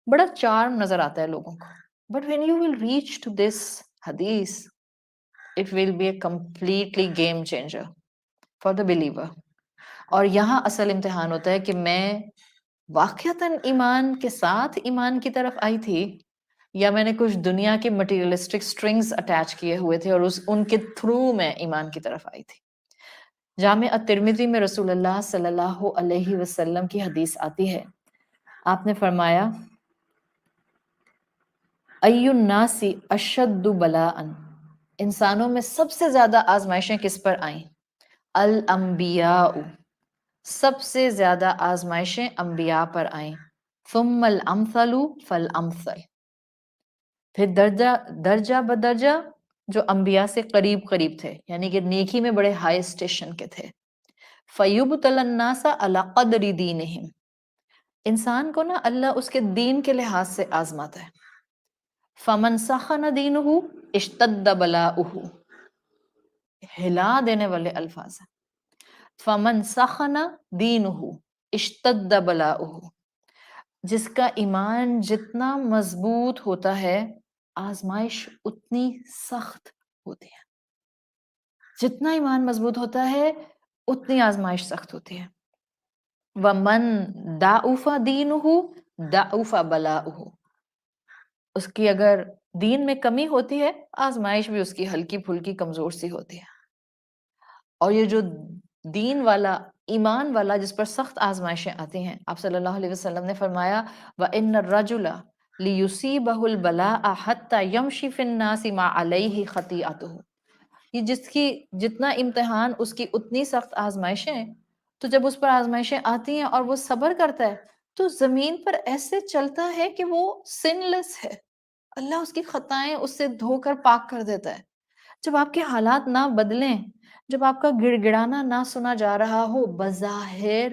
بڑا چارم نظر آتا ہے لوگوں کو. But when you will reach to this حدیث it will be a completely game changer for the believer. اور یہاں اصل امتحان ہوتا ہے کہ میں واقعتاً ایمان کے ساتھ ایمان کی طرف آئی تھی یا میں نے کچھ دنیا کے مٹیریلسٹک سٹرنگز اٹیچ کیے ہوئے تھے اور ان کے تھرو میں ایمان کی طرف آئی تھی. جامع الترمذی میں رسول اللہ صلی اللہ علیہ وسلم کی حدیث آتی ہے، آپ نے فرمایا ای الناس اشد بلاء، انسانوں میں سب سے زیادہ آزمائشیں کس پر آئیں؟ الانبیاء، سب سے زیادہ آزمائشیں انبیاء پر آئیں. ثم الامثل فالامثل، پھر درجہ بدرجہ جو انبیاء سے قریب قریب تھے، یعنی کہ نیکی میں بڑے ہائی اسٹیشن کے تھے. فیبتلی الناس علی قدر دینہم، انسان کو نا اللہ اس کے دین کے لحاظ سے آزماتا ہے. فمن سخن دینہ اشتد بلاؤہ، ہلا دینے والے الفاظ ہیں. فمن سخن دینہ اشتد بلاؤہ، جس کا ایمان جتنا مضبوط ہوتا ہے آزمائش اتنی سخت ہوتی ہے. جتنا ایمان مضبوط ہوتا ہے اتنی آزمائش سخت ہوتی ہے. ومن ضعف دینہ ضعف بلاؤہ، اس کی اگر دین میں کمی ہوتی ہے آزمائش بھی اس کی ہلکی پھلکی کمزور سی ہوتی ہے. اور یہ جو دین والا ایمان والا جس پر سخت آزمائشیں آتی ہیں، آپ صلی اللہ علیہ وسلم نے فرمایا وَإِنَّ الرَّجُلَ لِيُصِيبَهُ الْبَلَاءَ حَتَّى يَمْشِي فِي النَّاسِ مَا عَلَيْهِ خَطِيئَتُهُ، یہ جس کی جتنا امتحان اس کی اتنی سخت آزمائشیں، تو جب اس پر آزمائشیں آتی ہیں اور وہ صبر کرتا ہے تو زمین پر ایسے چلتا ہے کہ وہ سن لیس ہے، اللہ اس کی خطائیں اس سے دھو کر پاک کر دیتا ہے. جب آپ کے حالات نہ بدلیں، جب آپ کا گڑ گڑانا نہ سنا جا رہا ہو بظاہر،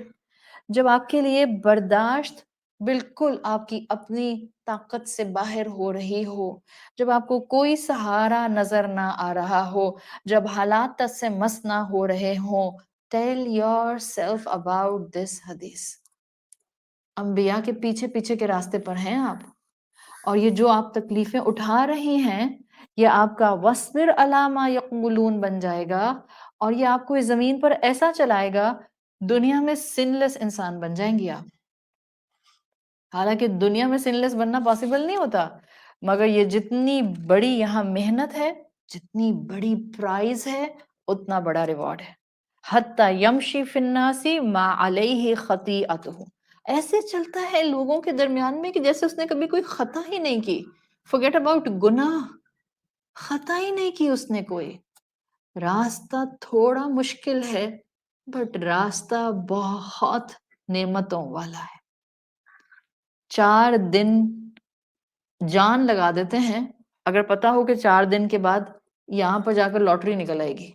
جب آپ کے لیے برداشت بالکل آپ کی اپنی طاقت سے باہر ہو رہی ہو، جب آپ کو کوئی سہارا نظر نہ آ رہا ہو، جب حالات تک سے مس نہ ہو رہے ہوں، tell yourself about this حدیث. انبیاء کے پیچھے پیچھے کے راستے پر ہیں آپ، اور یہ جو آپ تکلیفیں اٹھا رہی ہیں یہ آپ کا وَاصْبِرْ عَلَىٰ مَا يَقْبُلُونَ بن جائے گا، اور یہ آپ کو اس زمین پر ایسا چلائے گا دنیا میں سن لیس انسان بن جائیں گی آپ. حالانکہ دنیا میں سن لیس بننا پاسبل نہیں ہوتا، مگر یہ جتنی بڑی یہاں محنت ہے، جتنی بڑی پرائز ہے، اتنا بڑا ریوارڈ ہے. حَتَّى يَمْشِي فِي النَّاسِ مَا عَلَيْهِ خَطِيئَتُهُ، ایسے چلتا ہے لوگوں کے درمیان میں کہ جیسے اس نے کبھی کوئی خطا ہی نہیں کی. forget about گناہ، خطا ہی نہیں کی اس نے کوئی. راستہ تھوڑا مشکل ہے بٹ راستہ بہت نعمتوں والا ہے. 4 دن جان لگا دیتے ہیں اگر پتا ہو کہ 4 دن کے بعد یہاں پر جا کر لاٹری نکل آئے گی.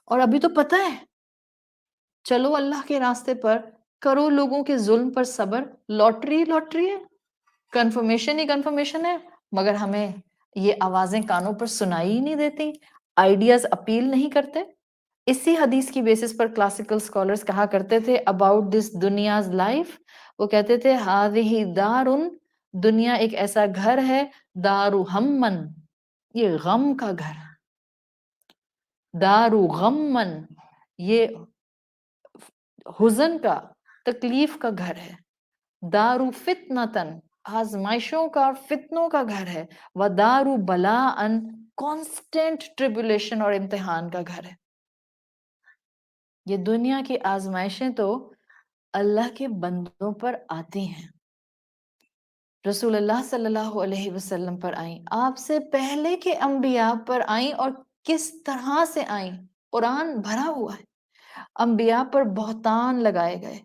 اور ابھی تو پتا ہے چلو اللہ کے راستے پر، کرو لوگوں کے ظلم پر صبر. لاٹری ہے، کنفرمیشن ہی کنفرمیشن ہے، مگر ہمیں یہ آوازیں کانوں پر سنائی ہی نہیں دیتی، آئیڈیاز اپیل نہیں کرتے. اسی حدیث کی بیسس پر کلاسیکل سکولرز کہا کرتے تھے اباؤٹ دس دنیاز لائف، وہ کہتے تھے ہذہ دارن، دنیا ایک ایسا گھر ہے، دارو ہمن، یہ غم کا گھر، دارو غمن، یہ حزن کا، تکلیف کا گھر ہے. دارو فتنتن، آزمائشوں کا، فتنوں کا گھر ہے. ودارو بلاءن، کانسٹنٹ ٹریبولیشن اور امتحان کا گھر ہے. یہ دنیا کی آزمائشیں تو اللہ کے بندوں پر آتی ہیں. رسول اللہ صلی اللہ علیہ وسلم پر آئیں، آپ سے پہلے کے انبیاء پر آئیں، اور کس طرح سے آئیں. قرآن بھرا ہوا ہے. انبیاء پر بہتان لگائے گئے،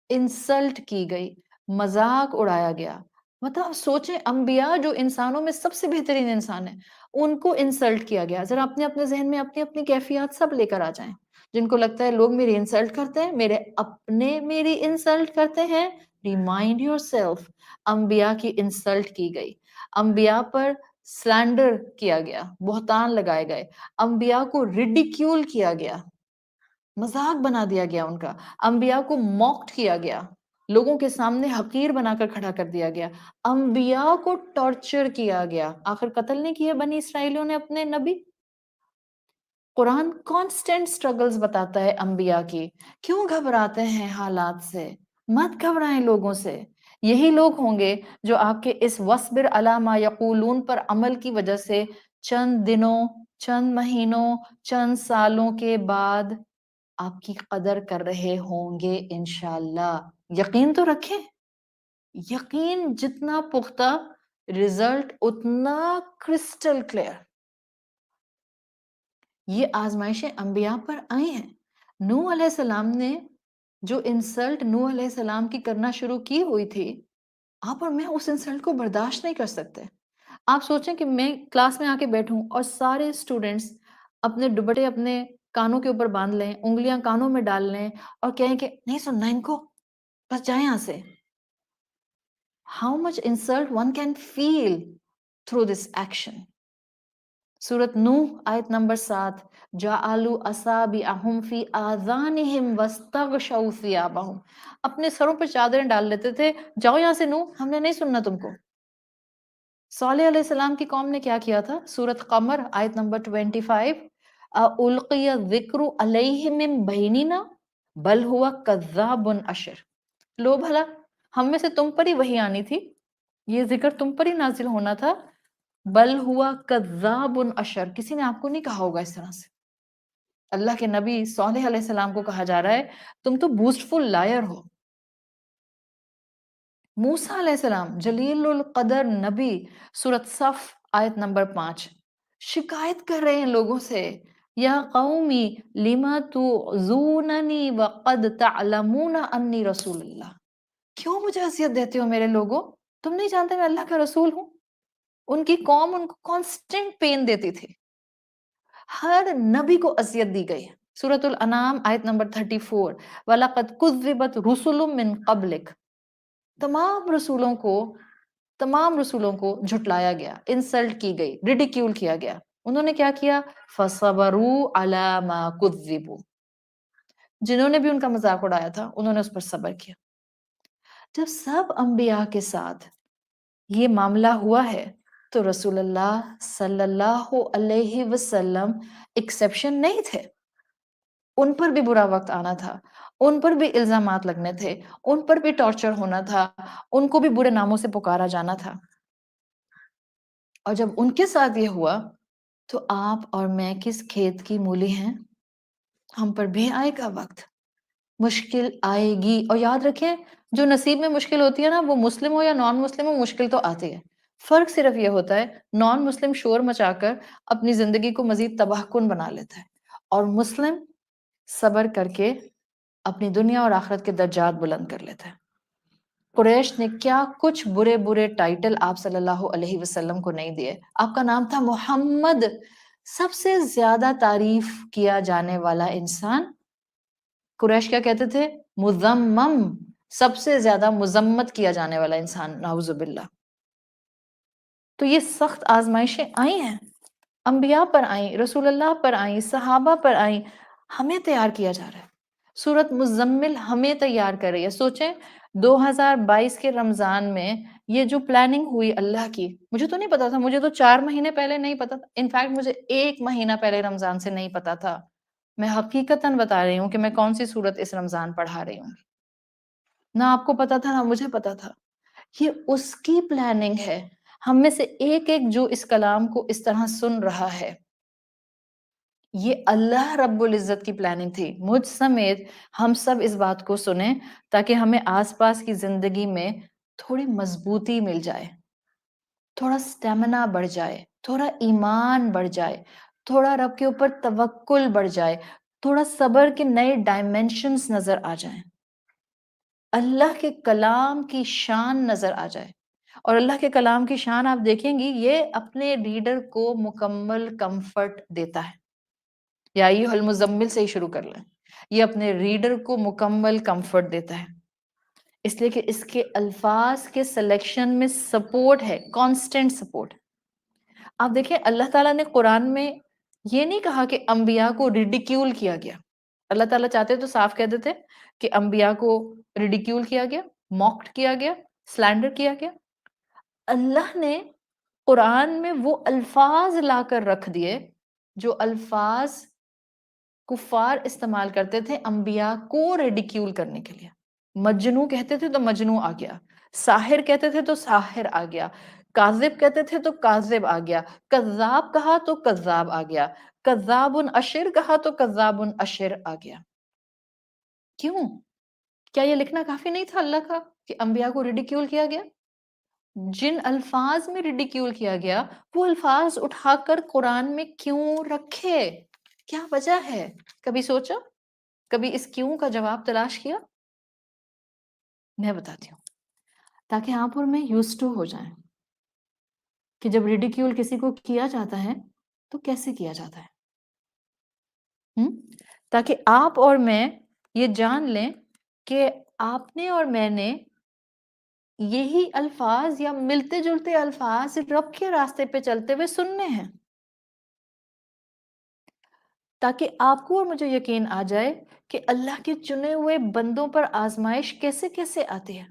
انسلٹ کی گئی، مذاق اڑایا گیا. مطلب آپ سوچیں، انبیاء جو انسانوں میں سب سے بہترین انسان ہیں، ان کو انسلٹ کیا گیا. ذرا اپنے اپنے ذہن میں اپنی اپنی کیفیات سب لے کر آ جائیں. جن کو لگتا ہے لوگ میری انسلٹ کرتے ہیں، میرے اپنے میری انسلٹ کرتے ہیں، ریمائنڈ یور سیلف، انبیاء کی انسلٹ کی گئی، انبیاء پر سلینڈر کیا گیا، بہتان لگائے گئے، انبیاء کو ریڈیکیول کیا گیا، مذاق بنا دیا گیا ان کا، انبیاء کو موکڈ کیا گیا، لوگوں کے سامنے حقیر بنا کر کھڑا کر دیا گیا، انبیاء کو ٹارچر کیا گیا. آخر قتل نہیں کیا بنی اسرائیلیوں نے اپنے نبی. قرآن کانسٹنٹ سٹرگلز بتاتا ہے انبیاء کی. کیوں گھبراتے ہیں حالات سے؟ مت گھبرائیں لوگوں سے. یہی لوگ ہوں گے جو آپ کے اس وَاصْبِرْ عَلَىٰ مَا يَقُولُونَ پر عمل کی وجہ سے چند دنوں، چند مہینوں، چند سالوں کے بعد آپ کی قدر کر رہے ہوں گے انشاءاللہ. یقین تو رکھیں. یقین جتنا پختہ، رزلٹ اتنا کرسٹل کلیئر. یہ آزمائشیں انبیاء پر آئی ہیں. نوح علیہ السلام نے جو انسلٹ نوح علیہ السلام کی کرنا شروع کی ہوئی تھی، آپ اور میں اس انسلٹ کو برداشت نہیں کر سکتے. آپ سوچیں کہ میں کلاس میں آ کے بیٹھوں اور سارے اسٹوڈنٹس اپنے دوپٹے اپنے کانوں کے اوپر باندھ لیں، انگلیاں کانوں میں ڈال لیں اور کہیں کہ نہیں سننا ان کو، بس جائیں یہاں سے. How much insult one can feel through this action. سورت نوح آیت نمبر 7، جَعَلُوا أَصَابِعَهُمْ فِي آذَانِهِمْ وَاسْتَغْشَوْا ثِيَابَهُمْ، اپنے سروں پر چادریں ڈال لیتے تھے، جاؤ یہاں سے نوح، ہم نے نہیں سننا تم کو. صالح علیہ السلام کی قوم نے کیا کیا تھا؟ سورت قمر آیت نمبر 25، أَأُلْقِيَ الذِّكْرُ عَلَيْهِ مِن بَيْنِنَا بَلْ هُوَ كَذَّابٌ أَشِرٌ. لو بھلا ہم میں سے تم پر ہی وحی آنی تھی، یہ ذکر تم پر ہی نازل ہونا تھا. بل ہوا کذاب اشر، کسی نے آپ کو نہیں کہا ہوگا اس طرح سے. اللہ کے نبی صالح علیہ السلام کو کہا جا رہا ہے تم تو بوسٹ فل لائر ہو. موسیٰ علیہ السلام جلیل القدر نبی، سورت صف آیت نمبر 5، شکایت کر رہے ہیں لوگوں سے، یا قومی لما تؤذوننی وقد تعلمون انی رسول اللہ. کیوں مجھے اذیت دیتے ہو میرے لوگوں؟ تم نہیں جانتے میں اللہ کا رسول ہوں. ان کی قوم ان کو کانسٹنٹ پین دیتی تھی. ہر نبی کو اذیت دی گئی. سورۃ الانعام آیت نمبر 34، وَلَقَدْ كُذِّبَتْ رُسُلٌ مِّن قَبْلِكَ، تمام رسولوں کو جھٹلایا گیا، انسلٹ کی گئی، ریڈیکیول کیا گیا. انہوں نے کیا کیا؟ فَصَبَرُوا عَلَىٰ مَا كُذِّبُوا، جنہوں نے بھی ان کا مذاق اڑایا تھا انہوں نے اس پر صبر کیا. جب سب انبیاء کے ساتھ یہ معاملہ ہوا ہے تو رسول اللہ صلی اللہ علیہ وسلم ایکسیپشن نہیں تھے. ان پر بھی برا وقت آنا تھا، ان پر بھی الزامات لگنے تھے، ان پر بھی ٹارچر ہونا تھا، ان کو بھی برے ناموں سے پکارا جانا تھا. اور جب ان کے ساتھ یہ ہوا تو آپ اور میں کس کھیت کی مولی ہیں؟ ہم پر بھی آئے گا وقت، مشکل آئے گی. اور یاد رکھیں جو نصیب میں مشکل ہوتی ہے نا، وہ مسلم ہو یا نان مسلم ہو، مشکل تو آتی ہے. فرق صرف یہ ہوتا ہے نان مسلم شور مچا کر اپنی زندگی کو مزید تباہ کن بنا لیتا ہے اور مسلم صبر کر کے اپنی دنیا اور آخرت کے درجات بلند کر لیتا ہے۔ قریش نے کیا کچھ برے برے ٹائٹل آپ صلی اللہ علیہ وسلم کو نہیں دیے۔ آپ کا نام تھا محمد، سب سے زیادہ تعریف کیا جانے والا انسان۔ قریش کیا کہتے تھے؟ مذمم، سب سے زیادہ مذمت کیا جانے والا انسان، نعوذ باللہ۔ تو یہ سخت آزمائشیں آئی ہیں، انبیاء پر آئیں، رسول اللہ پر آئیں، صحابہ پر آئیں، ہمیں تیار کیا جا رہا ہے۔ سورت مزمل ہمیں تیار کر رہی ہے۔ سوچیں 2022 کے رمضان میں یہ جو پلاننگ ہوئی اللہ کی، مجھے تو نہیں پتا تھا، مجھے تو 4 مہینے پہلے نہیں پتا تھا، انفیکٹ مجھے 1 مہینہ پہلے رمضان سے نہیں پتا تھا۔ میں حقیقتاً بتا رہی ہوں کہ میں کون سی سورت اس رمضان پڑھا رہی ہوں، نہ آپ کو پتا تھا نہ مجھے پتا تھا۔ یہ اس کی پلاننگ ہے، ہم میں سے ایک ایک جو اس کلام کو اس طرح سن رہا ہے، یہ اللہ رب العزت کی پلاننگ تھی۔ مجھ سمیت ہم سب اس بات کو سنیں تاکہ ہمیں آس پاس کی زندگی میں تھوڑی مضبوطی مل جائے، تھوڑا سٹیمنا بڑھ جائے، تھوڑا ایمان بڑھ جائے، تھوڑا رب کے اوپر توکل بڑھ جائے، تھوڑا صبر کے نئے ڈائمنشنز نظر آ جائیں، اللہ کے کلام کی شان نظر آ جائے۔ اور اللہ کے کلام کی شان آپ دیکھیں گی، یہ اپنے ریڈر کو مکمل کمفرٹ دیتا ہے۔ یا ایھا المزمل سے ہی شروع کر لیں، یہ اپنے ریڈر کو مکمل کمفرٹ دیتا ہے، اس لیے کہ اس کے الفاظ کے سلیکشن میں سپورٹ ہے، کانسٹنٹ سپورٹ۔ آپ دیکھیں اللہ تعالیٰ نے قرآن میں یہ نہیں کہا کہ انبیاء کو ریڈیکیول کیا گیا۔ اللہ تعالیٰ چاہتے تو صاف کہہ دیتے کہ انبیاء کو ریڈیکیول کیا گیا، موکڈ کیا گیا، سلینڈر کیا گیا۔ اللہ نے قرآن میں وہ الفاظ لا کر رکھ دیے جو الفاظ کفار استعمال کرتے تھے انبیاء کو ریڈیکیول کرنے کے لیے۔ مجنو کہتے تھے تو مجنو آ گیا، ساحر کہتے تھے تو ساحر آ گیا، کاذب کہتے تھے تو کاذب آ گیا، کذاب کہا تو کذاب آ گیا، کذاب اشر کہا تو کذاب اشر آ گیا۔ کیوں؟ کیا یہ لکھنا کافی نہیں تھا اللہ کا کہ انبیاء کو ریڈیکیول کیا گیا؟ جن الفاظ میں ریڈیکیول کیا گیا وہ الفاظ اٹھا کر قرآن میں کیوں رکھے؟ کیا وجہ ہے؟ کبھی سوچا؟ کبھی اس کیوں کا جواب تلاش کیا؟ میں بتاتی ہوں، تاکہ آپ اور میں یوزڈ ٹو ہو جائیں کہ جب ریڈیکیول کسی کو کیا جاتا ہے تو کیسے کیا جاتا ہے، تاکہ آپ اور میں یہ جان لیں کہ آپ نے اور میں نے یہی الفاظ یا ملتے جلتے الفاظ رب کے راستے پہ چلتے ہوئے سننے ہیں، تاکہ آپ کو اور مجھے یقین آ جائے کہ اللہ کے چنے ہوئے بندوں پر آزمائش کیسے کیسے آتی ہے،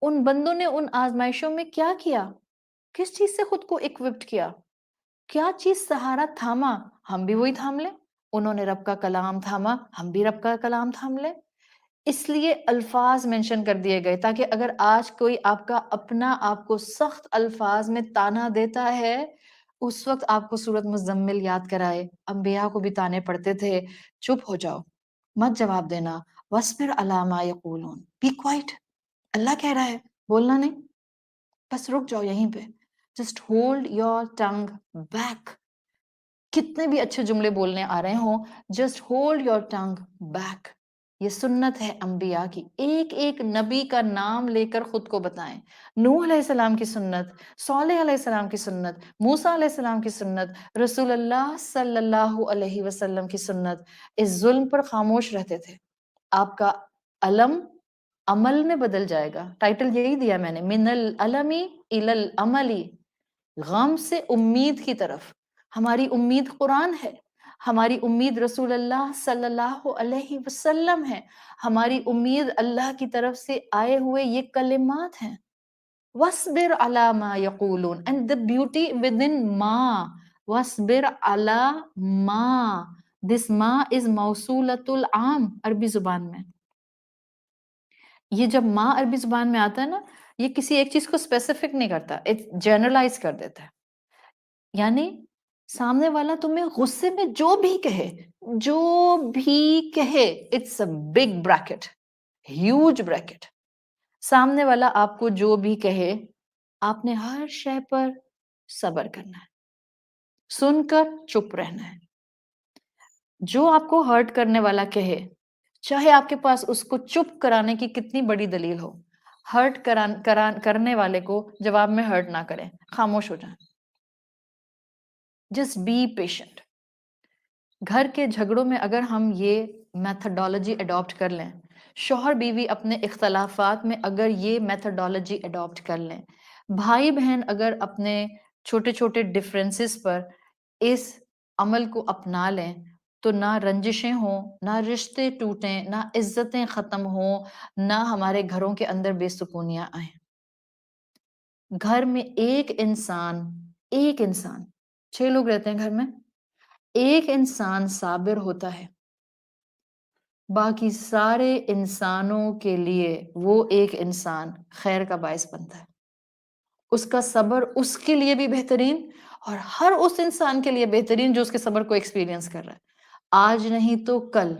ان بندوں نے ان آزمائشوں میں کیا کیا، کس چیز سے خود کو اکوپڈ کیا، کیا چیز سہارا تھاما، ہم بھی وہی تھام لیں۔ انہوں نے رب کا کلام تھاما، ہم بھی رب کا کلام تھام لیں۔ اس لیے الفاظ مینشن کر دیے گئے تاکہ اگر آج کوئی آپ کا اپنا آپ کو سخت الفاظ میں تانا دیتا ہے، اس وقت آپ کو سورت مزمل یاد کرائے، انبیاء کو بھی تانے پڑتے تھے، چپ ہو جاؤ، مت جواب دینا، وَاصْبِرْ عَلَىٰ مَا يَقُولُونَ، بی کوائٹ، اللہ کہہ رہا ہے بولنا نہیں، بس رک جاؤ یہیں پہ، just hold your tongue back. کتنے بھی اچھے جملے بولنے آ رہے ہوں، just hold your tongue back. یہ سنت ہے انبیاء کی، ایک ایک نبی کا نام لے کر خود کو بتائیں۔ نوح علیہ السلام کی سنت، صالح علیہ السلام کی سنت، موسیٰ علیہ السلام کی سنت، رسول اللہ صلی اللہ علیہ وسلم کی سنت، اس ظلم پر خاموش رہتے تھے۔ آپ کا علم عمل میں بدل جائے گا، ٹائٹل یہی دیا میں نے، من العلمی الی العملی، غم سے امید کی طرف۔ ہماری امید قرآن ہے، ہماری امید رسول اللہ صلی اللہ علیہ وسلم ہے، ہماری امید اللہ کی طرف سے آئے ہوئے یہ کلمات ہیں۔ وَاصْبِرْ عَلَىٰ مَا يَقُولُونَ، and the beauty within ما، وَاصْبِرْ عَلَىٰ مَا، this ما is موصولۃ العام عربی زبان میں۔ یہ جب ما عربی زبان میں آتا ہے نا، یہ کسی ایک چیز کو اسپیسیفک نہیں کرتا، جنرلائز کر دیتا ہے، یعنی سامنے والا تمہیں غصے میں جو بھی کہے، جو بھی کہے، it's a big bracket, huge bracket, سامنے والا آپ کو جو بھی کہے آپ نے ہر شے پر صبر کرنا ہے، سن کر چپ رہنا ہے. جو آپ کو ہرٹ کرنے والا کہے، چاہے آپ کے پاس اس کو چپ کرانے کی کتنی بڑی دلیل ہو، ہرٹ کرنے والے کو جواب میں ہرٹ نہ کریں، خاموش ہو جائیں. Just be patient. گھر کے جھگڑوں میں اگر ہم یہ میتھڈالوجی اڈاپٹ کر لیں، شوہر بیوی اپنے اختلافات میں اگر یہ میتھڈالوجی اڈاپٹ کر لیں، بھائی بہن اگر اپنے چھوٹے چھوٹے ڈفرینسز پر اس عمل کو اپنا لیں، تو نہ رنجشیں ہوں، نہ رشتے ٹوٹیں، نہ عزتیں ختم ہوں، نہ ہمارے گھروں کے اندر بے سکونیاں آئیں. گھر میں ایک انسان 6 لوگ رہتے ہیں گھر میں، ایک انسان صابر ہوتا ہے، باقی سارے انسانوں کے لیے وہ ایک انسان خیر کا باعث بنتا ہے. اس کا صبر اس کے لیے بھی بہترین، اور ہر اس انسان کے لیے بہترین جو اس کے صبر کو ایکسپیرینس کر رہا ہے. آج نہیں تو کل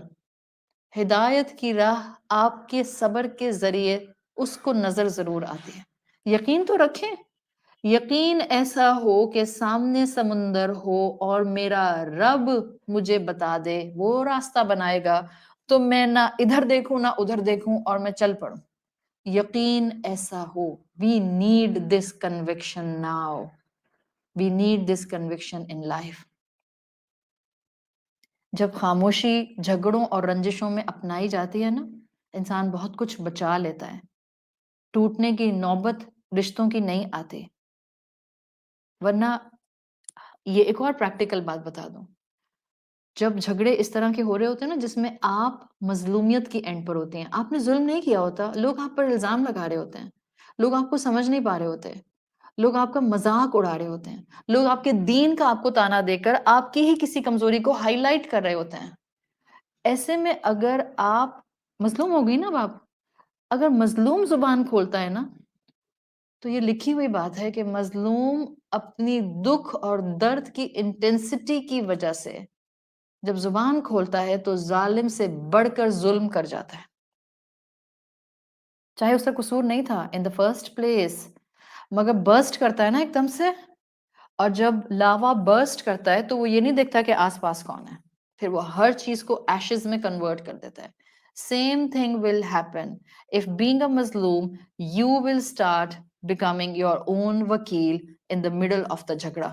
ہدایت کی راہ آپ کے صبر کے ذریعے اس کو نظر ضرور آتی ہے. یقین تو رکھیں، یقین ایسا ہو کہ سامنے سمندر ہو اور میرا رب مجھے بتا دے، وہ راستہ بنائے گا تو میں نہ ادھر دیکھوں نہ ادھر دیکھوں اور میں چل پڑوں. یقین ایسا ہو. We need this conviction now. We need this conviction in life. جب خاموشی جھگڑوں اور رنجشوں میں اپنائی جاتی ہے نا، انسان بہت کچھ بچا لیتا ہے. ٹوٹنے کی نوبت رشتوں کی نہیں آتی. ورنہ یہ ایک اور پریکٹیکل بات بتا دوں، جب جھگڑے اس طرح کے ہو رہے ہوتے ہیں نا جس میں آپ مظلومیت کی اینڈ پر ہوتے ہیں، آپ نے ظلم نہیں کیا ہوتا، لوگ آپ پر الزام لگا رہے ہوتے ہیں، لوگ آپ کو سمجھ نہیں پا رہے ہوتے، لوگ آپ کا مذاق اڑا رہے ہوتے ہیں، لوگ آپ کے دین کا آپ کو تانا دے کر آپ کی ہی کسی کمزوری کو ہائی لائٹ کر رہے ہوتے ہیں. ایسے میں اگر آپ مظلوم ہو گئی نا، باپ اگر مظلوم زبان کھولتا ہے نا، تو یہ لکھی ہوئی بات ہے کہ مظلوم اپنی دکھ اور درد کی انٹینسٹی کی وجہ سے جب زبان کھولتا ہے تو ظالم سے بڑھ کر ظلم کر جاتا ہے، چاہے اس کا قصور نہیں تھا ان دا فرسٹ پلیس. مگر برسٹ کرتا ہے نا ایک دم سے، اور جب لاوا برسٹ کرتا ہے تو وہ یہ نہیں دیکھتا کہ آس پاس کون ہے، پھر وہ ہر چیز کو ایشز میں کنورٹ کر دیتا ہے. Same thing will happen if being a مظلوم you will start becoming your own وکیل in the middle of the جھگڑا.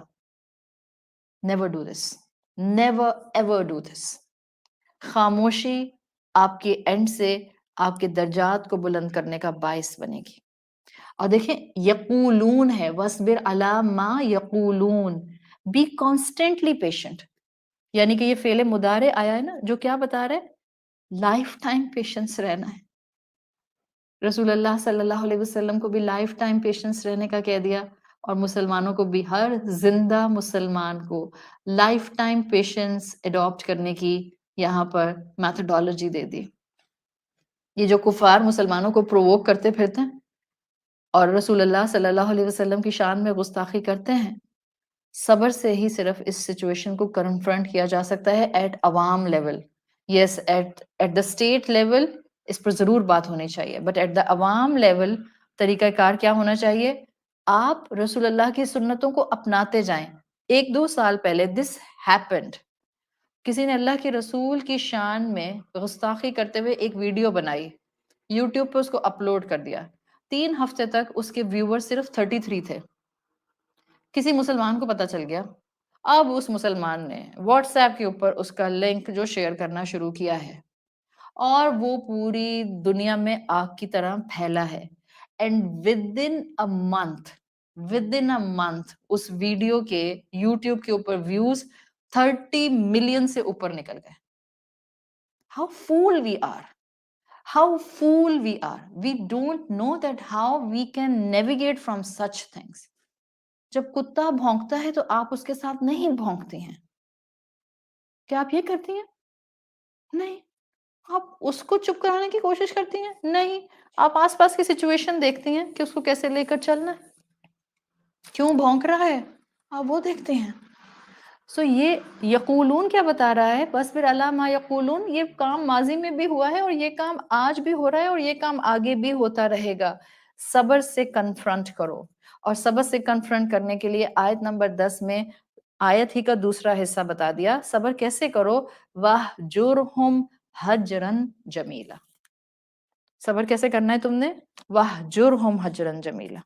Never do this, never ever do this. خاموشی آپ کے اینڈ سے آپ کے درجات کو بلند کرنے کا باعث بنے گی. اور دیکھیں یقولون ہے، وَاصْبِرْ عَلَىٰ مَا یقولون، بی کانسٹینٹلی پیشنٹ. یعنی کہ یہ فعل مضارع آیا ہے نا جو کیا بتا رہے، لائف ٹائم پیشنس رہنا ہے. رسول اللہ صلی اللہ علیہ وسلم کو بھی لائف ٹائم پیشنس رہنے کا کہہ دیا، اور مسلمانوں کو بھی، ہر زندہ مسلمان کو لائف ٹائم پیشنس اڈاپٹ کرنے کی یہاں پر میتھڈالوجی دے دی. یہ جو کفار مسلمانوں کو پرووک کرتے پھرتے ہیں اور رسول اللہ صلی اللہ علیہ وسلم کی شان میں گستاخی کرتے ہیں، صبر سے ہی صرف اس سچویشن کو کنفرنٹ کیا جا سکتا ہے ایٹ عوام level. Yes, at the state level اس پر ضرور بات ہونی چاہیے، بٹ ایٹ دا عوام لیول طریقہ کار کیا ہونا چاہیے؟ آپ رسول اللہ کی سنتوں کو اپناتے جائیں. 1-2 سال پہلے دس ہیپنڈ، کسی نے اللہ کے رسول کی شان میں گستاخی کرتے ہوئے ایک ویڈیو بنائی، یوٹیوب پہ اس کو اپلوڈ کر دیا. 3 ہفتے تک اس کے ویور صرف 33 تھے. کسی مسلمان کو پتا چل گیا، اب اس مسلمان نے واٹس ایپ کے اوپر اس کا لنک جو شیئر کرنا شروع کیا ہے، اور وہ پوری دنیا میں آگ کی طرح پھیلا ہے. And within a month اس ویڈیو کے یوٹیوب کے اوپر ویوز 30 ملین سے اوپر نکل گئے. How fool we are. How fool we are. We don't know that how we can navigate from such things. جب کتا بھونکتا ہے تو آپ اس کے ساتھ نہیں بھونکتے ہیں. کیا آپ یہ کرتی ہیں؟ نہیں. آپ اس کو چپ کرانے کی کوشش کرتی ہیں؟ نہیں. آپ آس پاس کی سچویشن دیکھتی ہیں کہ اس کو کیسے لے کر چلنا ہے، کیوں بھونک رہا ہے، آپ وہ دیکھتے ہیں. سو یہ یقولون کیا بتا رہا ہے؟ وَاصْبِرْ عَلَىٰ مَا یقولون. یہ کام ماضی میں بھی ہوا ہے اور یہ کام آج بھی ہو رہا ہے اور یہ کام آگے بھی ہوتا رہے گا. صبر سے کنفرنٹ کرو. اور صبر سے کنفرنٹ کرنے کے لیے آیت نمبر 10 میں آیت ہی کا دوسرا حصہ بتا دیا. صبر کیسے کرو؟ وَاهْجُرْهُمْ هَجْرًا جَمِيلًا. صبر کیسے کرنا ہے تم نے؟ وَاهْجُرْهُمْ هَجْرًا جَمِيلًا.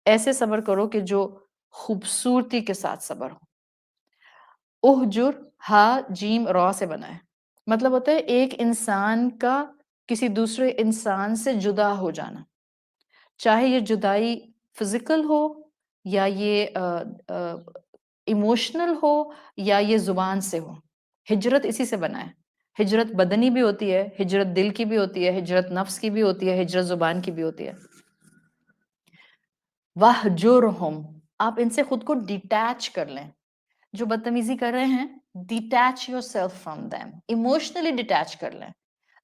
ایسے صبر کرو کہ جو خوبصورتی کے ساتھ صبر ہو. اہجر ہا جیم را سے بنا ہے. مطلب ہوتا ہے ایک انسان کا کسی دوسرے انسان سے جدا ہو جانا، چاہے یہ جدائی فزیکل ہو یا یہ ایموشنل ہو یا یہ زبان سے ہو. ہجرت اسی سے بنا ہے. ہجرت بدنی بھی ہوتی ہے، ہجرت دل کی بھی ہوتی ہے، ہجرت نفس کی بھی ہوتی ہے، ہجرت زبان کی بھی ہوتی ہے. وَاهْجُرْهُمْ، آپ ان سے خود کو ڈیٹیچ کر لیں. جو بدتمیزی کر رہے ہیں detach your self from them, emotionally detach کر لیں.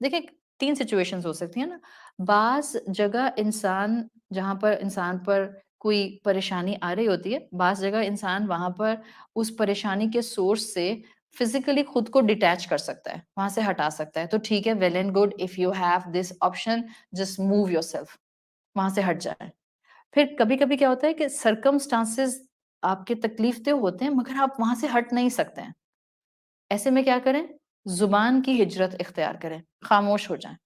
دیکھیں 3 سچویشنز ہو سکتی ہیں نا. بعض جگہ انسان جہاں پر انسان پر کوئی پریشانی آ رہی ہوتی ہے، بعض جگہ انسان وہاں پر اس پریشانی کے سورس سے فزیکلی خود کو ڈیٹیچ کر سکتا ہے، وہاں سے ہٹا سکتا ہے. تو ٹھیک ہے، well and good. If you have this option just move yourself, وہاں سے ہٹ جائیں. پھر کبھی کبھی کیا ہوتا ہے کہ سرکمسٹانسز آپ کے تکلیف دہ ہوتے ہیں مگر آپ وہاں سے ہٹ نہیں سکتے ہیں. ایسے میں کیا کریں؟ زبان کی ہجرت اختیار کریں، خاموش ہو جائیں.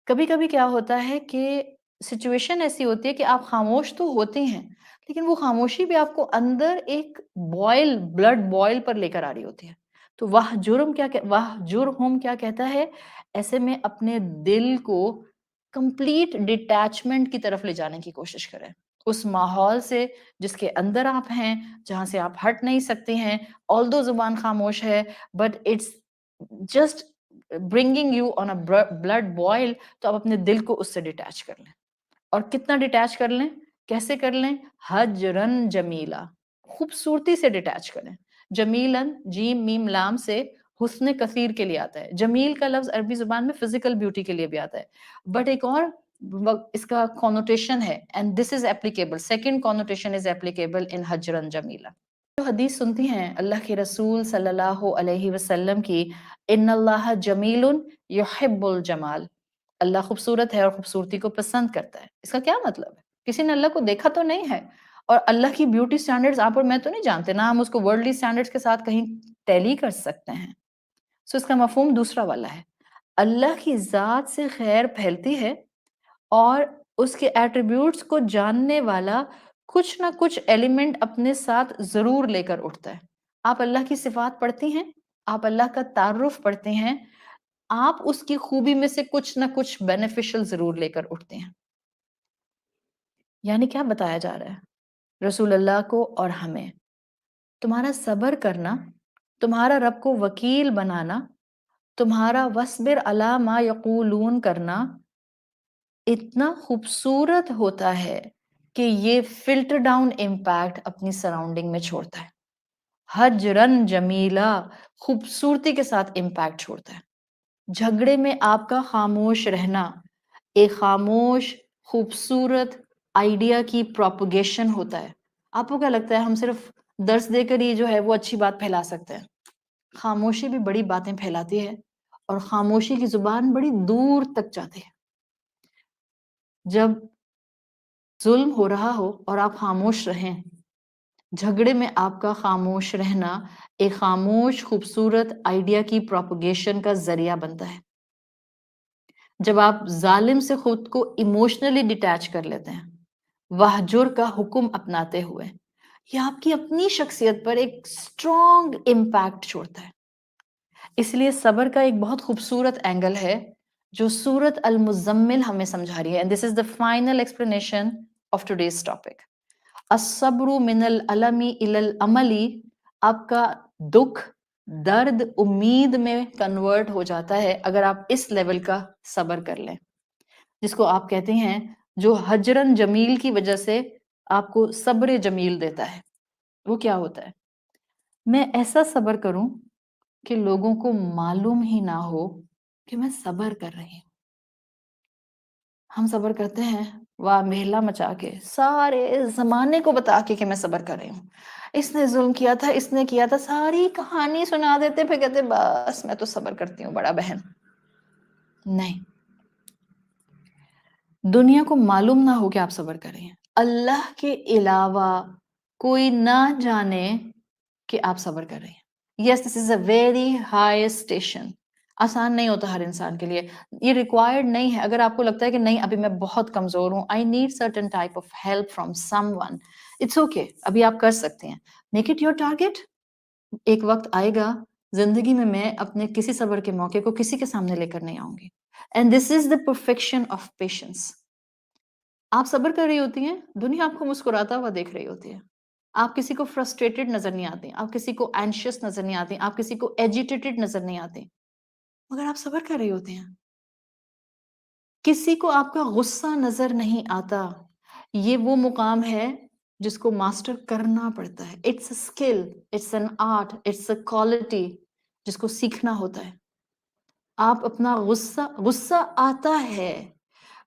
کبھی کبھی کیا ہوتا ہے کہ سچویشن ایسی ہوتی ہے کہ آپ خاموش تو ہوتے ہیں لیکن وہ خاموشی بھی آپ کو اندر ایک بلڈ بوائل پر لے کر آ رہی ہوتی ہے. تو وہ جرم کیا کہتا ہے؟ ایسے میں اپنے دل کو کمپلیٹ ڈیٹیچمنٹ کی طرف لے جانے کی کوشش کریں، اس ماحول سے جس کے اندر آپ ہیں، جہاں سے آپ ہٹ نہیں سکتے ہیں. although زبان خاموش ہے but it's just bringing you on a blood boil. تو آپ اپنے دل کو اس سے ڈیٹیچ کر لیں. اور کتنا ڈیٹیچ کر لیں؟ کیسے کر لیں؟ حجرن جمیلا، خوبصورتی سے ڈیٹیچ کریں. جمیلن جیم میم لام سے حسن کثیر کے لیے آتا ہے. جمیل کا لفظ عربی زبان میں فزیکل بیوٹی کے لیے بھی آتا ہے، بٹ ایک اور اس کا کونوٹیشن ہے and this is applicable. Second connotation is applicable in حجرن جمیلا. جو حدیث سنتی ہیں اللہ کے رسول صلی اللہ علیہ وسلم کی، ان اللہ جمیل یحب الجمال، اللہ خوبصورت ہے اور خوبصورتی کو پسند کرتا ہے. اس کا کیا مطلب ہے؟ کسی نے اللہ کو دیکھا تو نہیں ہے، اور اللہ کی بیوٹی سٹینڈرڈز آپ اور میں تو نہیں جانتے، نہ ہم اس کو ورلڈلی سٹینڈرڈز کے ساتھ کہیں ٹیلی کر سکتے ہیں. سو اس کا مفہوم دوسرا والا ہے. اللہ کی ذات سے خیر پھیلتی ہے اور اس کے ایٹریبیوٹس کو جاننے والا کچھ نہ کچھ ایلیمنٹ اپنے ساتھ ضرور لے کر اٹھتا ہے. آپ اللہ کی صفات پڑھتی ہیں، آپ اللہ کا تعارف پڑھتے ہیں، آپ اس کی خوبی میں سے کچھ نہ کچھ بینیفیشل ضرور لے کر اٹھتے ہیں. یعنی کیا بتایا جا رہا ہے رسول اللہ کو اور ہمیں؟ تمہارا صبر کرنا، تمہارا رب کو وکیل بنانا، تمہارا وَاصْبِرْ عَلَىٰ مَا يَقُولُونَ کرنا اتنا خوبصورت ہوتا ہے کہ یہ فلٹر ڈاؤن امپیکٹ اپنی سراؤنڈنگ میں چھوڑتا ہے. حجرن جمیلا، خوبصورتی کے ساتھ امپیکٹ چھوڑتا ہے. جھگڑے میں آپ کا خاموش رہنا ایک خاموش خوبصورت آئیڈیا کی پروپگیشن ہوتا ہے. آپ کو کیا لگتا ہے ہم صرف درس دے کر ہی جو ہے وہ اچھی بات پھیلا سکتے ہیں؟ خاموشی بھی بڑی باتیں پھیلاتی ہے اور خاموشی کی زبان بڑی دور تک جاتی ہے. جب ظلم ہو رہا ہو اور آپ خاموش رہیں، جھگڑے میں آپ کا خاموش رہنا ایک خاموش خوبصورت آئیڈیا کی پروپگیشن کا ذریعہ بنتا ہے. جب آپ ظالم سے خود کو ایموشنلی ڈیٹیچ کر لیتے ہیں وحجر کا حکم اپناتے ہوئے، یہ آپ کی اپنی شخصیت پر ایک اسٹرانگ امپیکٹ چھوڑتا ہے. اس لیے صبر کا ایک بہت خوبصورت اینگل ہے جو سورت المزمل ہمیں سمجھا رہی ہے. And this is the final explanation of today's topic. الصبر من العلم الى العمل، آپ کا دکھ درد امید میں کنورٹ ہو جاتا ہے اگر آپ اس لیول کا صبر کر لیں، جس کو آپ کہتے ہیں جو حجرن جمیل کی وجہ سے آپ کو صبر جمیل دیتا ہے. وہ کیا ہوتا ہے؟ میں ایسا صبر کروں کہ لوگوں کو معلوم ہی نہ ہو کہ میں صبر کر رہی ہوں. ہم صبر کرتے ہیں واہ محلہ مچا کے سارے زمانے کو بتا کے کہ میں صبر کر رہی ہوں، اس نے ظلم کیا تھا، اس نے کیا تھا، ساری کہانی سنا دیتے، پھر کہتے بس میں تو صبر کرتی ہوں بڑا بہن. نہیں، دنیا کو معلوم نہ ہو کہ آپ صبر کر رہے ہیں، اللہ کے علاوہ کوئی نہ جانے کہ آپ صبر کر رہے ہیں. یس دس از اے ویری ہائی اسٹیشن. آسان نہیں ہوتا ہر انسان کے لیے، یہ ریکوائرڈ نہیں ہے. اگر آپ کو لگتا ہے کہ نہیں ابھی میں بہت کمزور ہوں، I need certain type of help from someone, it's okay, ابھی آپ کر سکتے ہیں. Make it your target. ایک وقت آئے گا زندگی میں اپنے کسی صبر کے موقع کو کسی کے سامنے لے کر نہیں آؤں گی. And this is the perfection of patience. آپ صبر کر رہی ہوتی ہیں، دنیا آپ کو مسکراتا ہوا دیکھ رہی ہوتی ہے. آپ کسی کو فرسٹریٹڈ نظر نہیں آتے، آپ کسی کو اینشیس نظر نہیں آتے، آپ کسی کو ایجیٹیٹڈ نظر نہیں آتے، مگر آپ صبر کر رہی ہوتے ہیں. کسی کو آپ کا غصہ نظر نہیں آتا. یہ وہ مقام ہے جس کو ماسٹر کرنا پڑتا ہے. It's a skill, it's an art, it's a quality جس کو سیکھنا ہوتا ہے. آپ اپنا غصہ آتا ہے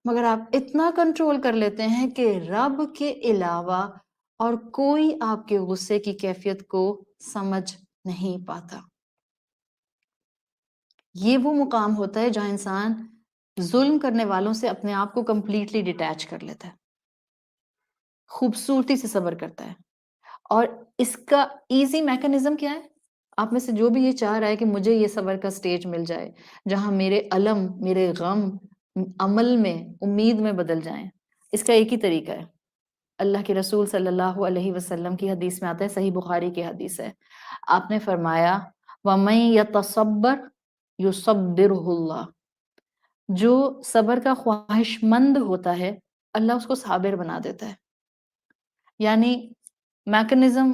مگر آپ اتنا کنٹرول کر لیتے ہیں کہ رب کے علاوہ اور کوئی آپ کے غصے کی کیفیت کو سمجھ نہیں پاتا. یہ وہ مقام ہوتا ہے جہاں انسان ظلم کرنے والوں سے اپنے آپ کو کمپلیٹلی ڈیٹیچ کر لیتا ہے، خوبصورتی سے صبر کرتا ہے. اور اس کا ایزی میکنزم کیا ہے؟ آپ میں سے جو بھی یہ چاہ رہا ہے کہ مجھے یہ صبر کا سٹیج مل جائے جہاں میرے علم، میرے غم عمل میں، امید میں بدل جائیں، اس کا ایک ہی طریقہ ہے. اللہ کے رسول صلی اللہ علیہ وسلم کی حدیث میں آتا ہے، صحیح بخاری کی حدیث ہے. آپ نے فرمایا وَمَن يَتَصَبَّرْ يُصَبِّرْهُ اللَّهُ. جو صبر کا خواہش مند ہوتا ہے اللہ اس کو صابر بنا دیتا ہے. یعنی میکنزم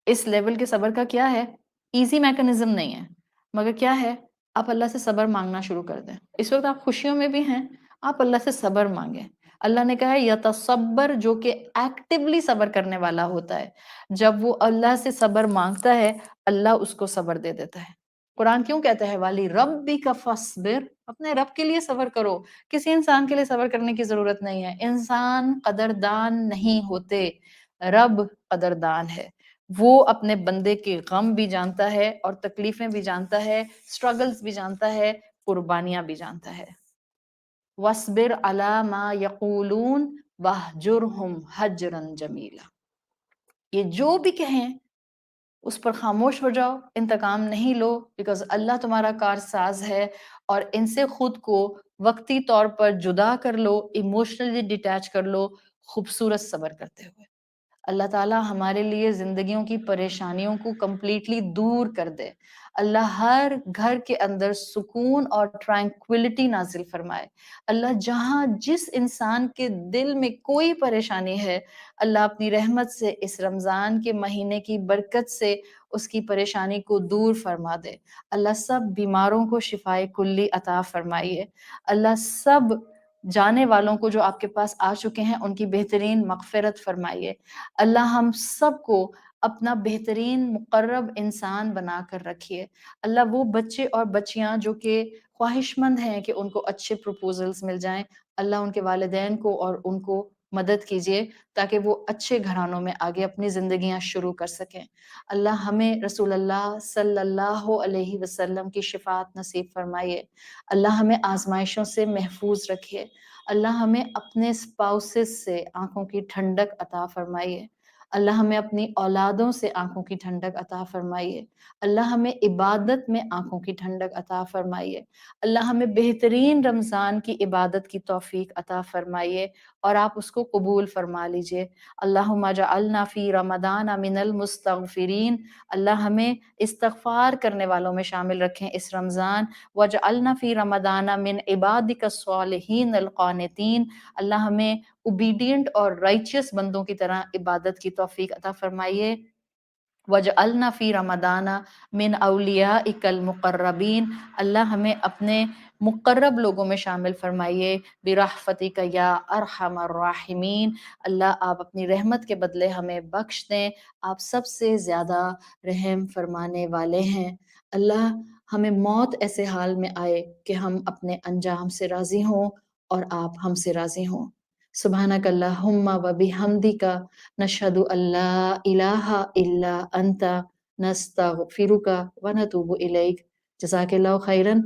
اس لیول کے صبر کا کیا ہے؟ ایزی میکنزم نہیں ہے، مگر کیا ہے؟ آپ اللہ سے صبر مانگنا شروع کر دیں. اس وقت آپ خوشیوں میں بھی ہیں، آپ اللہ سے صبر مانگیں. اللہ نے کہا ہے یتصبر، جو کہ ایکٹیولی صبر کرنے والا ہوتا ہے. جب وہ اللہ سے صبر مانگتا ہے اللہ اس کو صبر دے دیتا ہے. قرآن کیوں کہتا ہے والی ربک فاصبر، اپنے رب کے لیے صبر کرو. کسی انسان کے لیے صبر کرنے کی ضرورت نہیں ہے. انسان قدردان نہیں ہوتے، رب قدردان ہے. وہ اپنے بندے کے غم بھی جانتا ہے اور تکلیفیں بھی جانتا ہے، سٹرگلز بھی جانتا ہے، قربانیاں بھی جانتا ہے. وَاصْبِرْ عَلَى مَا يَقُولُونَ وَاهْجُرْهُمْ هَجْرًا جَمِيلًا. یہ جو بھی کہیں اس پر خاموش ہو جاؤ، انتقام نہیں لو، بیکاز اللہ تمہارا کارساز ہے. اور ان سے خود کو وقتی طور پر جدا کر لو، ایموشنلی ڈیٹیچ کر لو، خوبصورت صبر کرتے ہوئے. اللہ تعالیٰ ہمارے لیے زندگیوں کی پریشانیوں کو کمپلیٹلی دور کر دے. اللہ ہر گھر کے اندر سکون اور ٹرانکویلٹی نازل فرمائے. اللہ جہاں جس انسان کے دل میں کوئی پریشانی ہے اللہ اپنی رحمت سے اس رمضان کے مہینے کی برکت سے اس کی پریشانی کو دور فرما دے. اللہ سب بیماروں کو شفائے کلی عطا فرمائیے. اللہ سب جانے والوں کو جو آپ کے پاس آ چکے ہیں ان کی بہترین مغفرت فرمائیے. اللہ ہم سب کو اپنا بہترین مقرب انسان بنا کر رکھیے. اللہ وہ بچے اور بچیاں جو کہ خواہش مند ہیں کہ ان کو اچھے پروپوزلز مل جائیں، اللہ ان کے والدین کو اور ان کو مدد کیجیے تاکہ وہ اچھے گھرانوں میں آگے اپنی زندگیاں شروع کر سکیں. اللہ ہمیں رسول اللہ صلی اللہ علیہ وسلم کی شفاعت نصیب فرمائیے. اللہ ہمیں آزمائشوں سے محفوظ رکھیے. اللہ ہمیں اپنے اسپاؤسز سے آنکھوں کی ٹھنڈک عطا فرمائیے. اللہ ہمیں اپنی اولادوں سے آنکھوں کی ٹھنڈک عطا فرمائیے. اللہ ہمیں عبادت میں آنکھوں کی ٹھنڈک عطا فرمائیے. اللہ ہمیں بہترین رمضان کی عبادت کی توفیق عطا فرمائیے اور آپ اس کو قبول فرما لیجئے. اللہم اجعلنا فی رمضان من المستغفرین. اللہ ہمیں استغفار کرنے والوں میں شامل رکھیں اس رمضان. وَاجْعَلْنَا فِي رَمَضَانَ مِنْ عِبَادِكَ الصَّالِحِينَ الْقَانِتِينَ. اللہ ہمیں اوبیڈینٹ اور رائچس بندوں کی طرح عبادت کی توفیق عطا فرمائیے. وَاجْعَلْنَا فِي رَمَضَانَ مِنْ أَوْلِيَائِكَ الْمُقَرَّبِينَ. اللہ ہمیں اپنے مقرب لوگوں میں شامل فرمائیے. بِرَحْفَتِكَ يَا أَرْحَمَ الرَّاحِمِينَ. اللہ آپ اپنی رحمت کے بدلے ہمیں بخش دیں، آپ سب سے زیادہ رحم فرمانے والے ہیں. اللہ ہمیں موت ایسے حال میں آئے کہ ہم اپنے انجام سے راضی ہوں اور آپ ہم سے راضی ہوں. سبحانک اللہم و بحمدک نشہد ان لا الہ الا انت نستغفرک و نتوب الیک. جزاک اللہ خیرن.